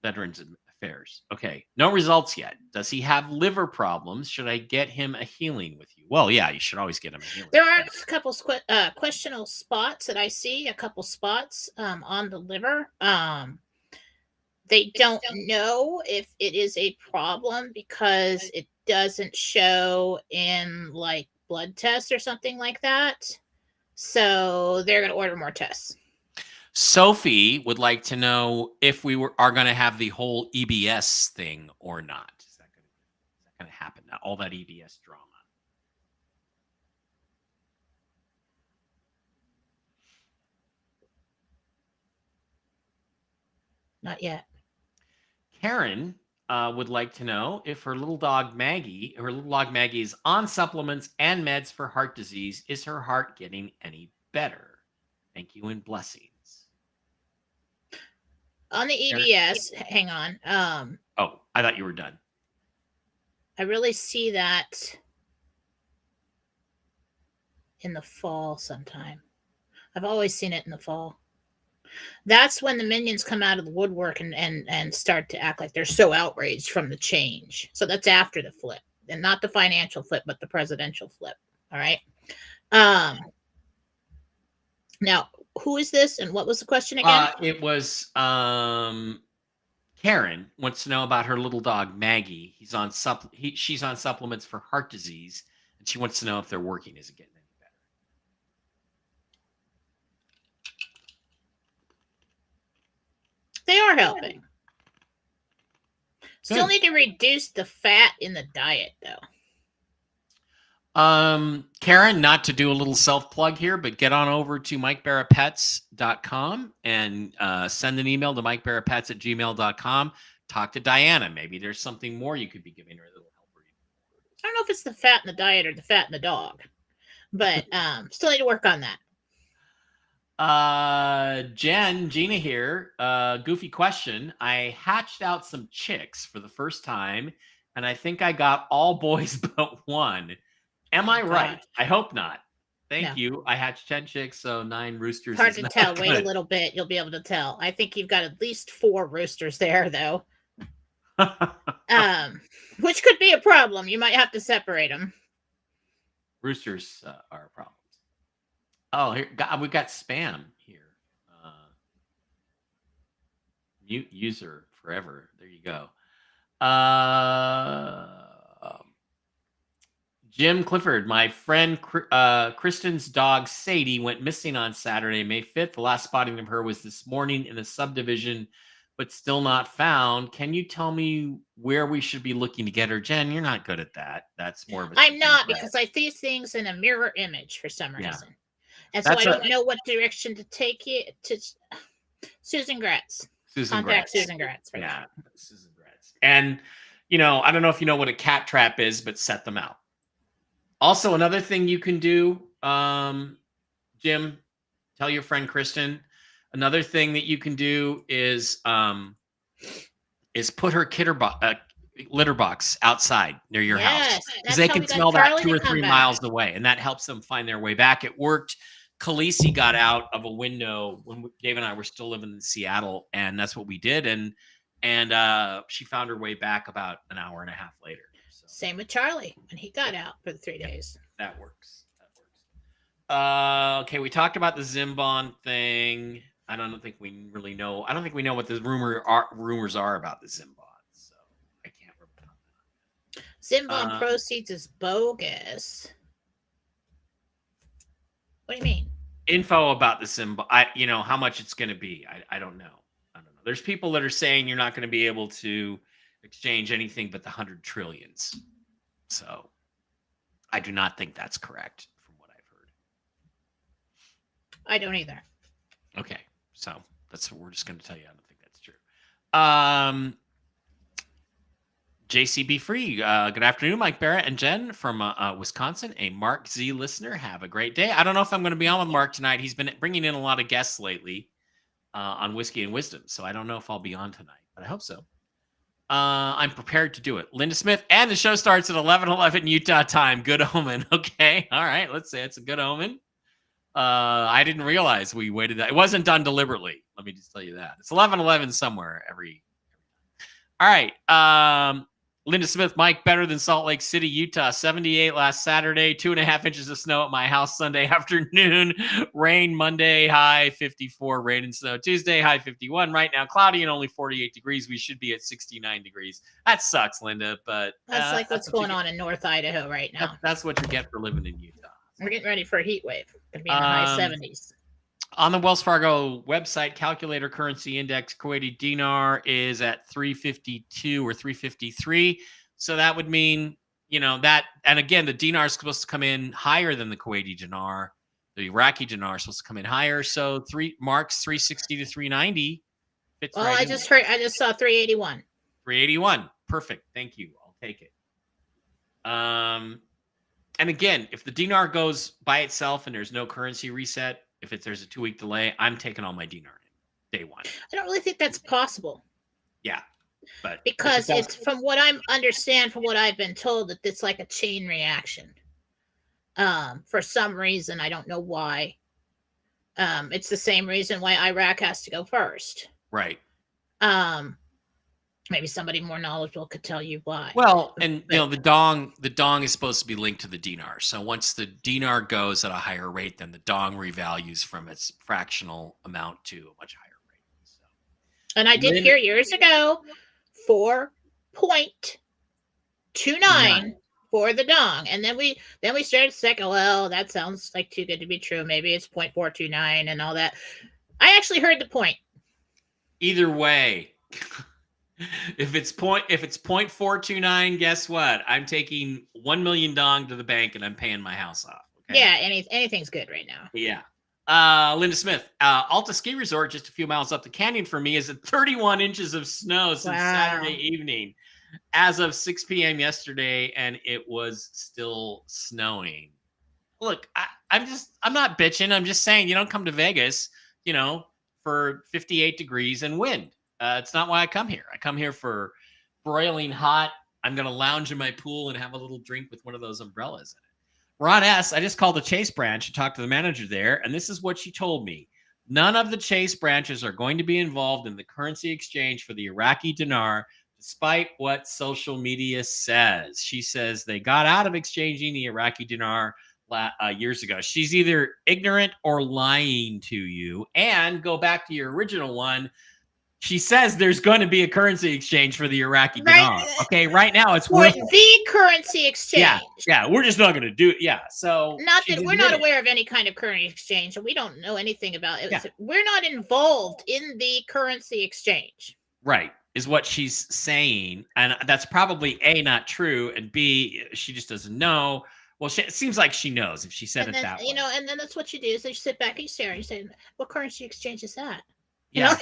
Veterans Affairs. Okay, no results yet. Does he have liver problems? Should I get him a healing with you? Well, yeah, you should always get him a healing. There are a couple questionable spots that I see. A couple spots on the liver. They don't know if it is a problem because it doesn't show in like blood tests or something like that. So they're going to order more tests. Sophie would like to know if we are going to have the whole EBS thing or not. Is that going to happen now? All that EBS drama. Not yet. Karen would like to know if her little dog Maggie is on supplements and meds for heart disease. Is her heart getting any better? Thank you and blessings. On the EBS, hang on. Oh, I thought you were done. I really see that in the fall sometime. I've always seen it in the fall. That's when the minions come out of the woodwork and start to act like they're so outraged from the change. So that's after the flip, and not the financial flip, but the presidential flip. All right. Now, who is this, and what was the question again? It was Karen wants to know about her little dog Maggie. She's on supplements for heart disease, and she wants to know if they're working. Is it getting any better? They are helping. Still Good. need to reduce the fat in the diet, though. Karen, not to do a little self-plug here, but get on over to MikeBarrettPets.com and send an email to MikeBarrettPets@gmail.com. Talk to Diana. Maybe there's something more you could be giving her that will help her. I don't know if it's the fat in the diet or the fat in the dog, but still need to work on that. Gina here. Goofy question. I hatched out some chicks for the first time, and I think I got all boys but one. Am I right? I hope not. Thank you. I hatched 10 chicks, so 9 roosters. Hard to tell. Wait a little bit. You'll be able to tell. I think you've got at least 4 roosters there, though. Which could be a problem. You might have to separate them. Roosters are problems. Oh, here we got spam here. Mute user forever. There you go. Jim Clifford, my friend Kristen's dog Sadie went missing on Saturday, May 5th. The last spotting of her was this morning in a subdivision, but still not found. Can you tell me where we should be looking to get her? Jen, you're not good at that. That's more of a... I'm not, because I see things in a mirror image for some reason. And so I don't know what direction to take it to. Susan Gratz. Contact Susan Gratz for that. Susan Gratz. And, I don't know if you know what a cat trap is, but set them out. Also, another thing you can do, Jim, tell your friend Kristen. Another thing that you can do is put her litter box outside near your house, because they can smell that 2 or 3 miles away, and that helps them find their way back. It worked. Khaleesi got out of a window when Dave and I were still living in Seattle, and that's what we did. And she found her way back about an hour and a half later. Same with Charlie when he got out for the 3 days. That works. Okay, we talked about the Zimbon thing. I don't think we really know. I don't think we know what the rumors are about the Zimbon, so I can't remember. Zimbon proceeds is bogus. What do you mean? Info about the Zimbon. How much it's going to be. I don't know. There's people that are saying you're not going to be able to exchange anything but the 100 trillions. So I do not think that's correct from what I've heard. I don't either. Okay. So that's what we're just going to tell you. I don't think that's true. JCB Free. Good afternoon, Mike Barrett and Jen from Wisconsin, a Mark Z listener. Have a great day. I don't know if I'm going to be on with Mark tonight. He's been bringing in a lot of guests lately on Whiskey and Wisdom. So I don't know if I'll be on tonight, but I hope so. I'm prepared to do it. Linda Smith, and the show starts at 11:11 Utah time. Good omen. Okay. All right. Let's say it's a good omen. I didn't realize we waited that. It wasn't done deliberately. Let me just tell you that. It's 11:11 somewhere every. All right. Linda Smith, Mike, better than Salt Lake City, Utah. 78 last Saturday, 2.5 inches of snow at my house Sunday afternoon. Rain Monday, high 54. Rain and snow Tuesday, high 51. Right now, cloudy and only 48 degrees. We should be at 69 degrees. That sucks, Linda, but that's like what's going on in North Idaho right now. That's what you get for living in Utah. We're getting ready for a heat wave. Going to be in the high 70s. On the Wells Fargo website, calculator currency index, Kuwaiti dinar is at 352 or 353. So that would mean, that, and again, the dinar is supposed to come in higher than the Kuwaiti dinar. The Iraqi dinar is supposed to come in higher. So Mark's 360 to 390. Well, right I just saw 381. 381. Perfect. Thank you. I'll take it. And again, if the dinar goes by itself and there's no currency reset, if there's a 2-week delay, I'm taking all my dinar in. day one. I don't really think that's possible. Yeah, but because it's from what I'm understand from what I've been told that it's like a chain reaction. For some reason, I don't know why. It's the same reason why Iraq has to go first. Right. Maybe somebody more knowledgeable could tell you why. Well, and the dong is supposed to be linked to the dinar. So once the dinar goes at a higher rate, then the dong revalues from its fractional amount to a much higher rate. So. And I did hear years ago 4.29 for the dong, and then we started to say, well, that sounds like too good to be true. Maybe it's 0.429 and all that. I actually heard the point. Either way. If it's 0.429, guess what? I'm taking 1 million dong to the bank and I'm paying my house off. Okay? Yeah, anything's good right now. Yeah. Linda Smith, Alta Ski Resort, just a few miles up the canyon for me, is at 31 inches of snow since Saturday evening. As of 6 p.m. yesterday, and it was still snowing. Look, I'm not bitching. I'm just saying, you don't come to Vegas, for 58 degrees and wind. It's not why I come here. I come here for broiling hot. I'm going to lounge in my pool and have a little drink with one of those umbrellas in it. Ron S., I just called the Chase branch and talked to the manager there, and this is what she told me. None of the Chase branches are going to be involved in the currency exchange for the Iraqi dinar, despite what social media says. She says they got out of exchanging the Iraqi dinar years ago. She's either ignorant or lying to you. And go back to your original one. She says there's going to be a currency exchange for the Iraqi dinar. Okay, right now it's for the currency exchange. Yeah, we're just not going to do it. Yeah, so not that we're not aware of any kind of currency exchange, and we don't know anything about it. Yeah. We're not involved in the currency exchange. Right, is what she's saying, and that's probably A, not true, and B, she just doesn't know. Well, it seems like she knows if she said it that way. And then that's what you do is you sit back and you stare and you say, "What currency exchange is that?" Yeah,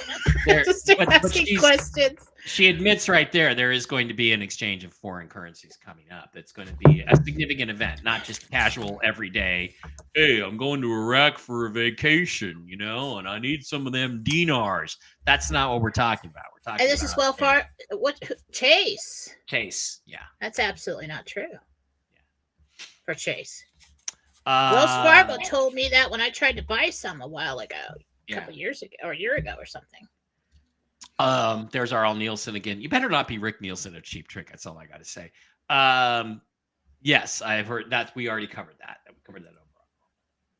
just asking questions. She admits right there is going to be an exchange of foreign currencies coming up. That's going to be a significant event, not just casual everyday. Hey, I'm going to Iraq for a vacation, and I need some of them dinars. That's not what we're talking about. We're talking. And this is what Chase. Chase, yeah, that's absolutely not true. Yeah, for Chase. Wells Fargo told me that when I tried to buy some a while ago. A couple years ago or a year ago or something. There's our Al Nielsen again. You better not be Rick Nielsen of Cheap Trick. That's all I got to say. Yes, I've heard that. We already covered that. We covered that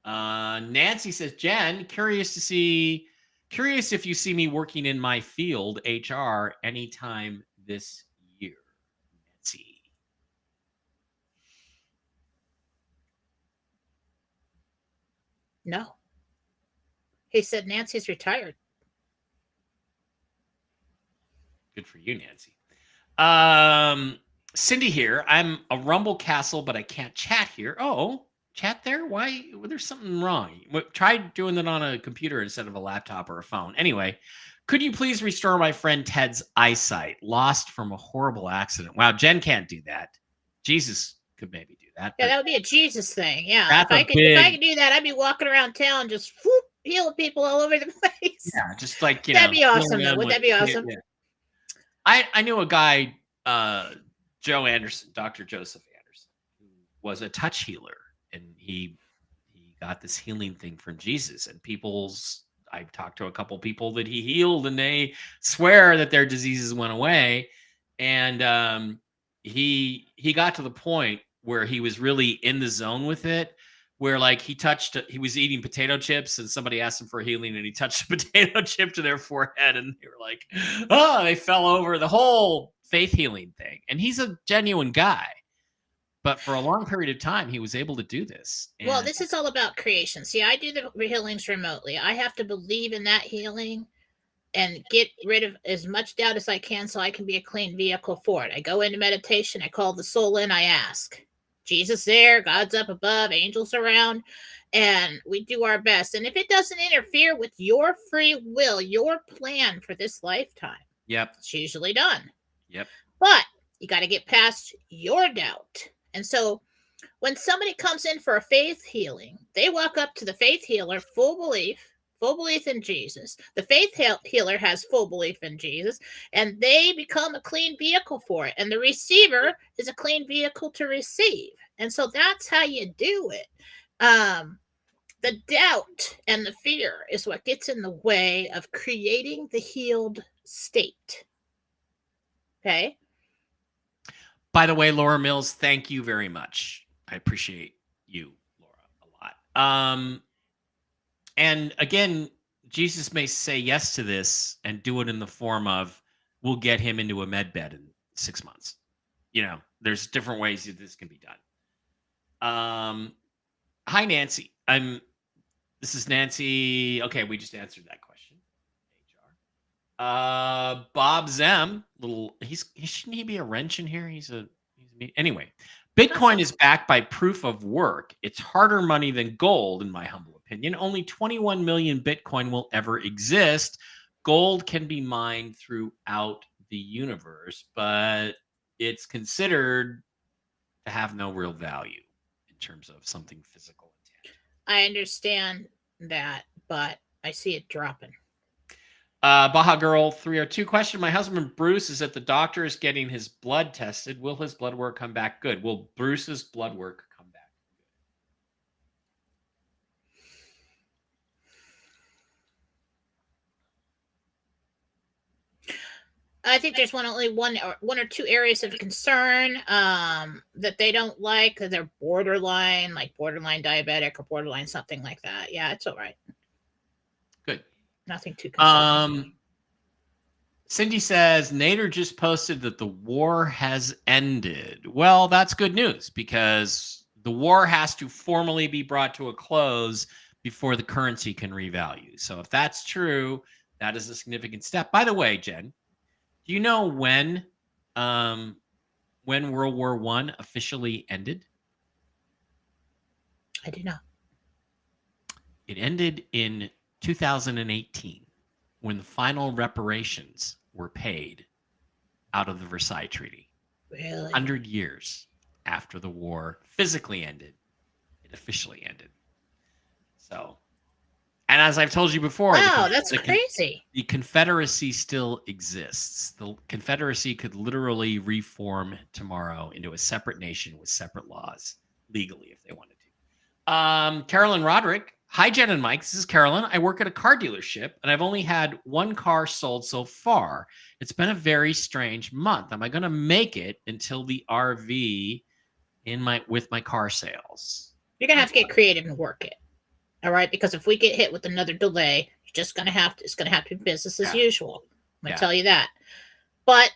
overall. Nancy says, Jen, curious if you see me working in my field, HR, anytime this year. Nancy. No. He said Nancy's retired. Good for you, Nancy. Cindy here. I'm a Rumble Castle, but I can't chat here. Oh, chat there? Why? Well, there's something wrong. Try doing that on a computer instead of a laptop or a phone. Anyway, could you please restore my friend Ted's eyesight, lost from a horrible accident? Wow, Jen can't do that. Jesus could maybe do that. Yeah, that would be a Jesus thing. Yeah, if I could do that, I'd be walking around town just healing people all over the place. Yeah, just like that'd be awesome. Though. Would that be awesome? Yeah. I knew a guy, Joe Anderson, Dr. Joseph Anderson, who was a touch healer, and he got this healing thing from Jesus. And I've talked to a couple people that he healed, and they swear that their diseases went away. And he got to the point where he was really in the zone with it, where like he was eating potato chips and somebody asked him for healing and he touched a potato chip to their forehead and they were like, oh, they fell over. The whole faith healing thing. And he's a genuine guy. But for a long period of time, he was able to do this. Well, this is all about creation. See, I do the healings remotely. I have to believe in that healing and get rid of as much doubt as I can so I can be a clean vehicle for it. I go into meditation. I call the soul in. I ask. Jesus there, God's up above, angels around, and we do our best. And if it doesn't interfere with your free will, your plan for this lifetime, it's usually done. Yep. But you got to get past your doubt. And so when somebody comes in for a faith healing, they walk up to the faith healer, full belief, full belief in Jesus. The faith healer has full belief in Jesus, and they become a clean vehicle for it. And the receiver is a clean vehicle to receive. And so that's how you do it. The doubt and the fear is what gets in the way of creating the healed state. Okay. By the way, Laura Mills, thank you very much. I appreciate you, Laura, a lot. And again, Jesus may say yes to this and do it in the form of, we'll get him into a med bed in 6 months. There's different ways that this can be done. Hi, Nancy. This is Nancy. Okay, we just answered that question. HR. Bob Zem, shouldn't he be a wrench in here? Anyway. Bitcoin is backed by proof of work. It's harder money than gold, in my humble opinion. Only 21 million Bitcoin will ever exist. Gold can be mined throughout the universe, but it's considered to have no real value in terms of something physical and tangible. I understand that, but I see it dropping. Baja Girl 302 question. My husband Bruce is at the doctor's getting his blood tested. Will his blood work come back good? Will Bruce's blood work come back good? I think there's only one or two areas of concern that they don't like. They're borderline, like borderline diabetic or borderline something like that. Yeah, it's all right. Good. Nothing too concerning. Cindy says Nader just posted that the war has ended. Well, that's good news because the war has to formally be brought to a close before the currency can revalue. So if that's true, that is a significant step. By the way, Jen, do you know when World War I officially ended? I do not. It ended in 2018 when the final reparations were paid out of the Versailles Treaty. Really? 100 years after the war physically ended, it officially ended. So, and as I've told you before, wow, that's crazy. The Confederacy still exists. The Confederacy could literally reform tomorrow into a separate nation with separate laws legally if they wanted to. Carolyn Roderick. Hi, Jen and Mike. This is Carolyn. I work at a car dealership, and I've only had one car sold so far. It's been a very strange month. Am I going to make it until the RV with my car sales? You're going to have to get creative and work it. All right? Because if we get hit with another delay, you're just going to have to, it's going to have to be business as usual. I'm going to tell you that. But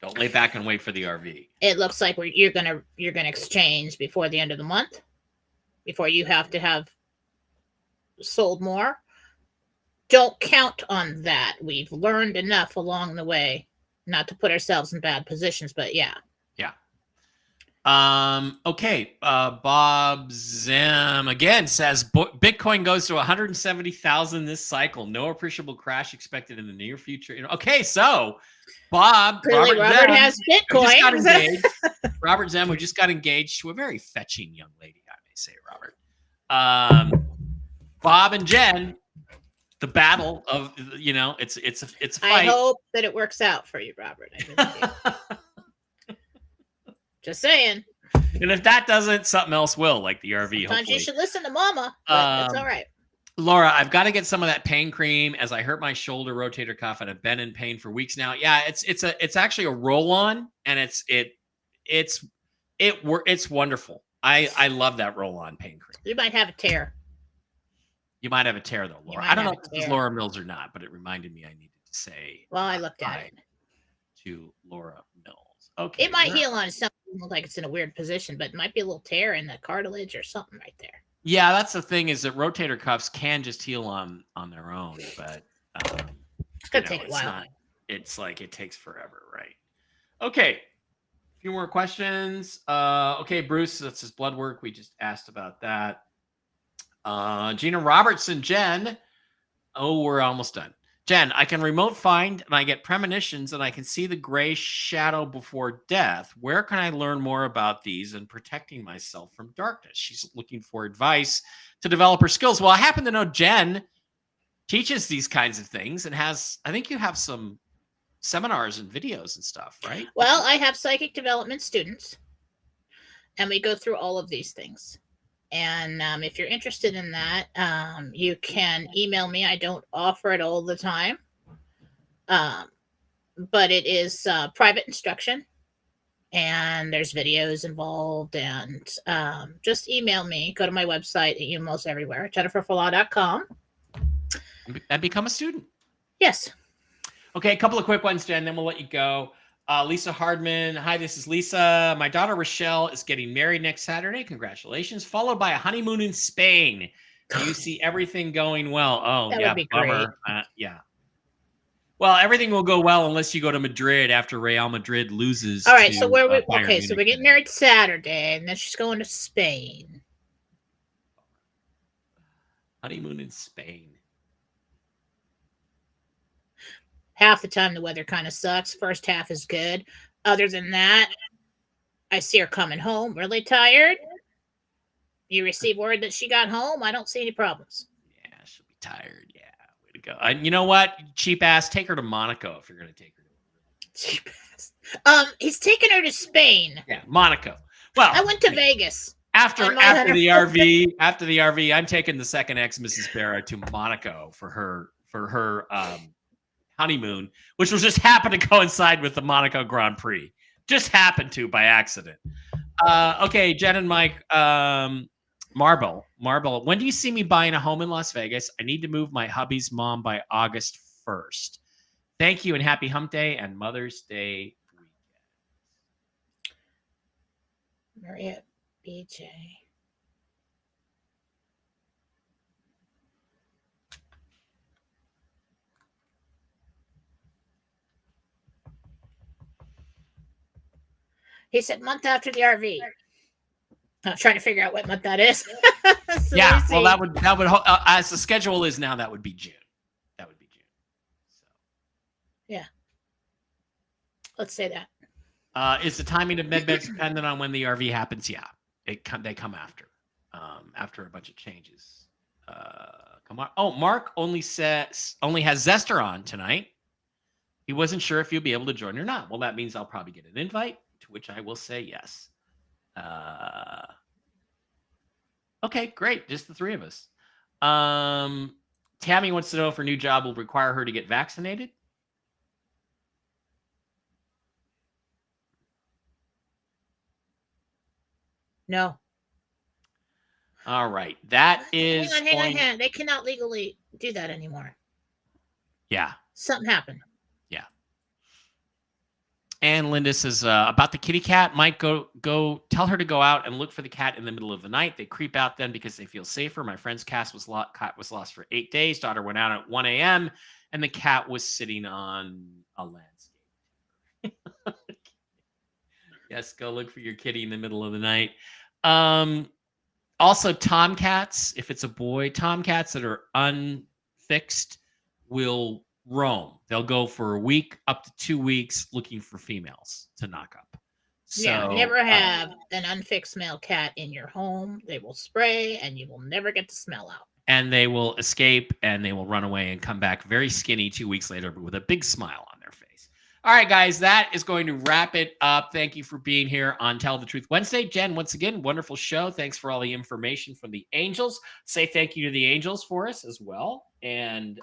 don't lay back and wait for the RV. It looks like you're going to exchange before the end of the month. Before you have to have sold more. Don't count on that. We've learned enough along the way not to put ourselves in bad positions, but yeah. Yeah. Okay. Bob Zim again says Bitcoin goes to 170,000 this cycle. No appreciable crash expected in the near future. Okay, so Bob, Robert Zem, has Bitcoin. Robert Zem, who just got engaged to a very fetching young lady, I may say, Robert. Bob and Jen, the battle of it's a fight. I hope that it works out for you, Robert. I really do. Just saying. And if that doesn't, something else will, like the RV. Sometimes hopefully. You should listen to Mama. But it's all right. Laura, I've got to get some of that pain cream as I hurt my shoulder rotator cuff and I've been in pain for weeks now. Yeah, it's actually a roll-on and it's wonderful. I love that roll-on pain cream. You might have a tear. You might have a tear though, Laura. I don't know if it's Laura Mills or not, but it reminded me I needed to say. Well, I looked at it. To Laura Mills. Okay. It might heal on something look like it's in a weird position, but it might be a little tear in the cartilage or something right there. Yeah, that's the thing is that rotator cuffs can just heal on their own, but it's gonna take a while. It's like it takes forever, right? Okay. A few more questions. Okay, Bruce, that's his blood work. We just asked about that. Gina Robertson, Jen. Oh, we're almost done. Jen, I can remote find and I get premonitions and I can see the gray shadow before death. Where can I learn more about these and protecting myself from darkness? She's looking for advice to develop her skills. Well, I happen to know Jen teaches these kinds of things and I think you have some seminars and videos and stuff, right? Well, I have psychic development students, and we go through all of these things. And if you're interested in that, you can email me. I don't offer it all the time, but it is private instruction, and there's videos involved. And just email me. Go to my website, emails everywhere, jenniferfalaw.com. And become a student. Yes. Okay, a couple of quick ones, Jen, then we'll let you go. Lisa Hardman. Hi, this is Lisa. My daughter Rochelle is getting married next Saturday. Congratulations. Followed by a honeymoon in Spain. Do you see everything going well? Oh, That yeah, would be bummer. Yeah. Well, everything will go well unless you go to Madrid after Real Madrid loses. All right. To, So where we? Bayern Okay. So Munich we're getting today. married Saturday, and then she's going to Spain. Honeymoon in Spain. Half the time the weather kind of sucks. First half is good. Other than that, I see her coming home really tired. You receive word that she got home. I don't see any problems. Yeah, she'll be tired. Yeah, way to go. And you know what? Cheap ass, take her to Monaco if you're going to take her. Cheap ass. He's taking her to Spain. Yeah, Monaco. Well, I went to Vegas. After the RV, I'm taking the second ex, Mrs. Barra, to Monaco for her honeymoon, which will just happen to coincide with the Monaco Grand Prix. Just happened to by accident. Okay, Jen and Mike, Marble. When do you see me buying a home in Las Vegas? I need to move my hubby's mom by August 1st. Thank you and happy Hump Day and Mother's Day weekend. Maria BJ. He said month after the RV. I'm trying to figure out what month that is. So yeah, well, that would as the schedule is now, that would be June. That would be June. So. Yeah. Let's say that. Is the timing of MedBeds dependent on when the RV happens? Yeah, they come after a bunch of changes. Come on. Oh, Mark only has Zester on tonight. He wasn't sure if you'll be able to join or not. Well, that means I'll probably get an invite, to which I will say yes. Okay, great. Just the three of us. Tammy wants to know if her new job will require her to get vaccinated. No. All right. That is. Hang on. They cannot legally do that anymore. Yeah. Something happened. Yeah. And Linda says about the kitty cat. Mike, go tell her to go out and look for the cat in the middle of the night. They creep out then because they feel safer. My friend's cat was lost for 8 days. Daughter went out at 1 a.m. and the cat was sitting on a landscape. Yes, go look for your kitty in the middle of the night. Also, tomcats, if it's a boy, tomcats that are unfixed will roam. They'll go for a week up to 2 weeks looking for females to knock up. So, yeah, never have an unfixed male cat in your home. They will spray and you will never get the smell out. And they will escape and they will run away and come back very skinny 2 weeks later, but with a big smile on their face. All right, guys, that is going to wrap it up. Thank you for being here on Tell the Truth Wednesday. Jen, once again, wonderful show. Thanks for all the information from the angels. Say thank you to the angels for us as well. And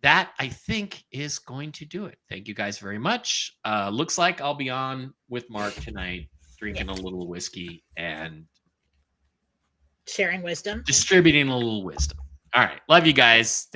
that, I think, is going to do it. Thank you guys very much. Looks like I'll be on with Mark tonight, drinking a little whiskey and sharing wisdom. Distributing a little wisdom. All right. Love you guys.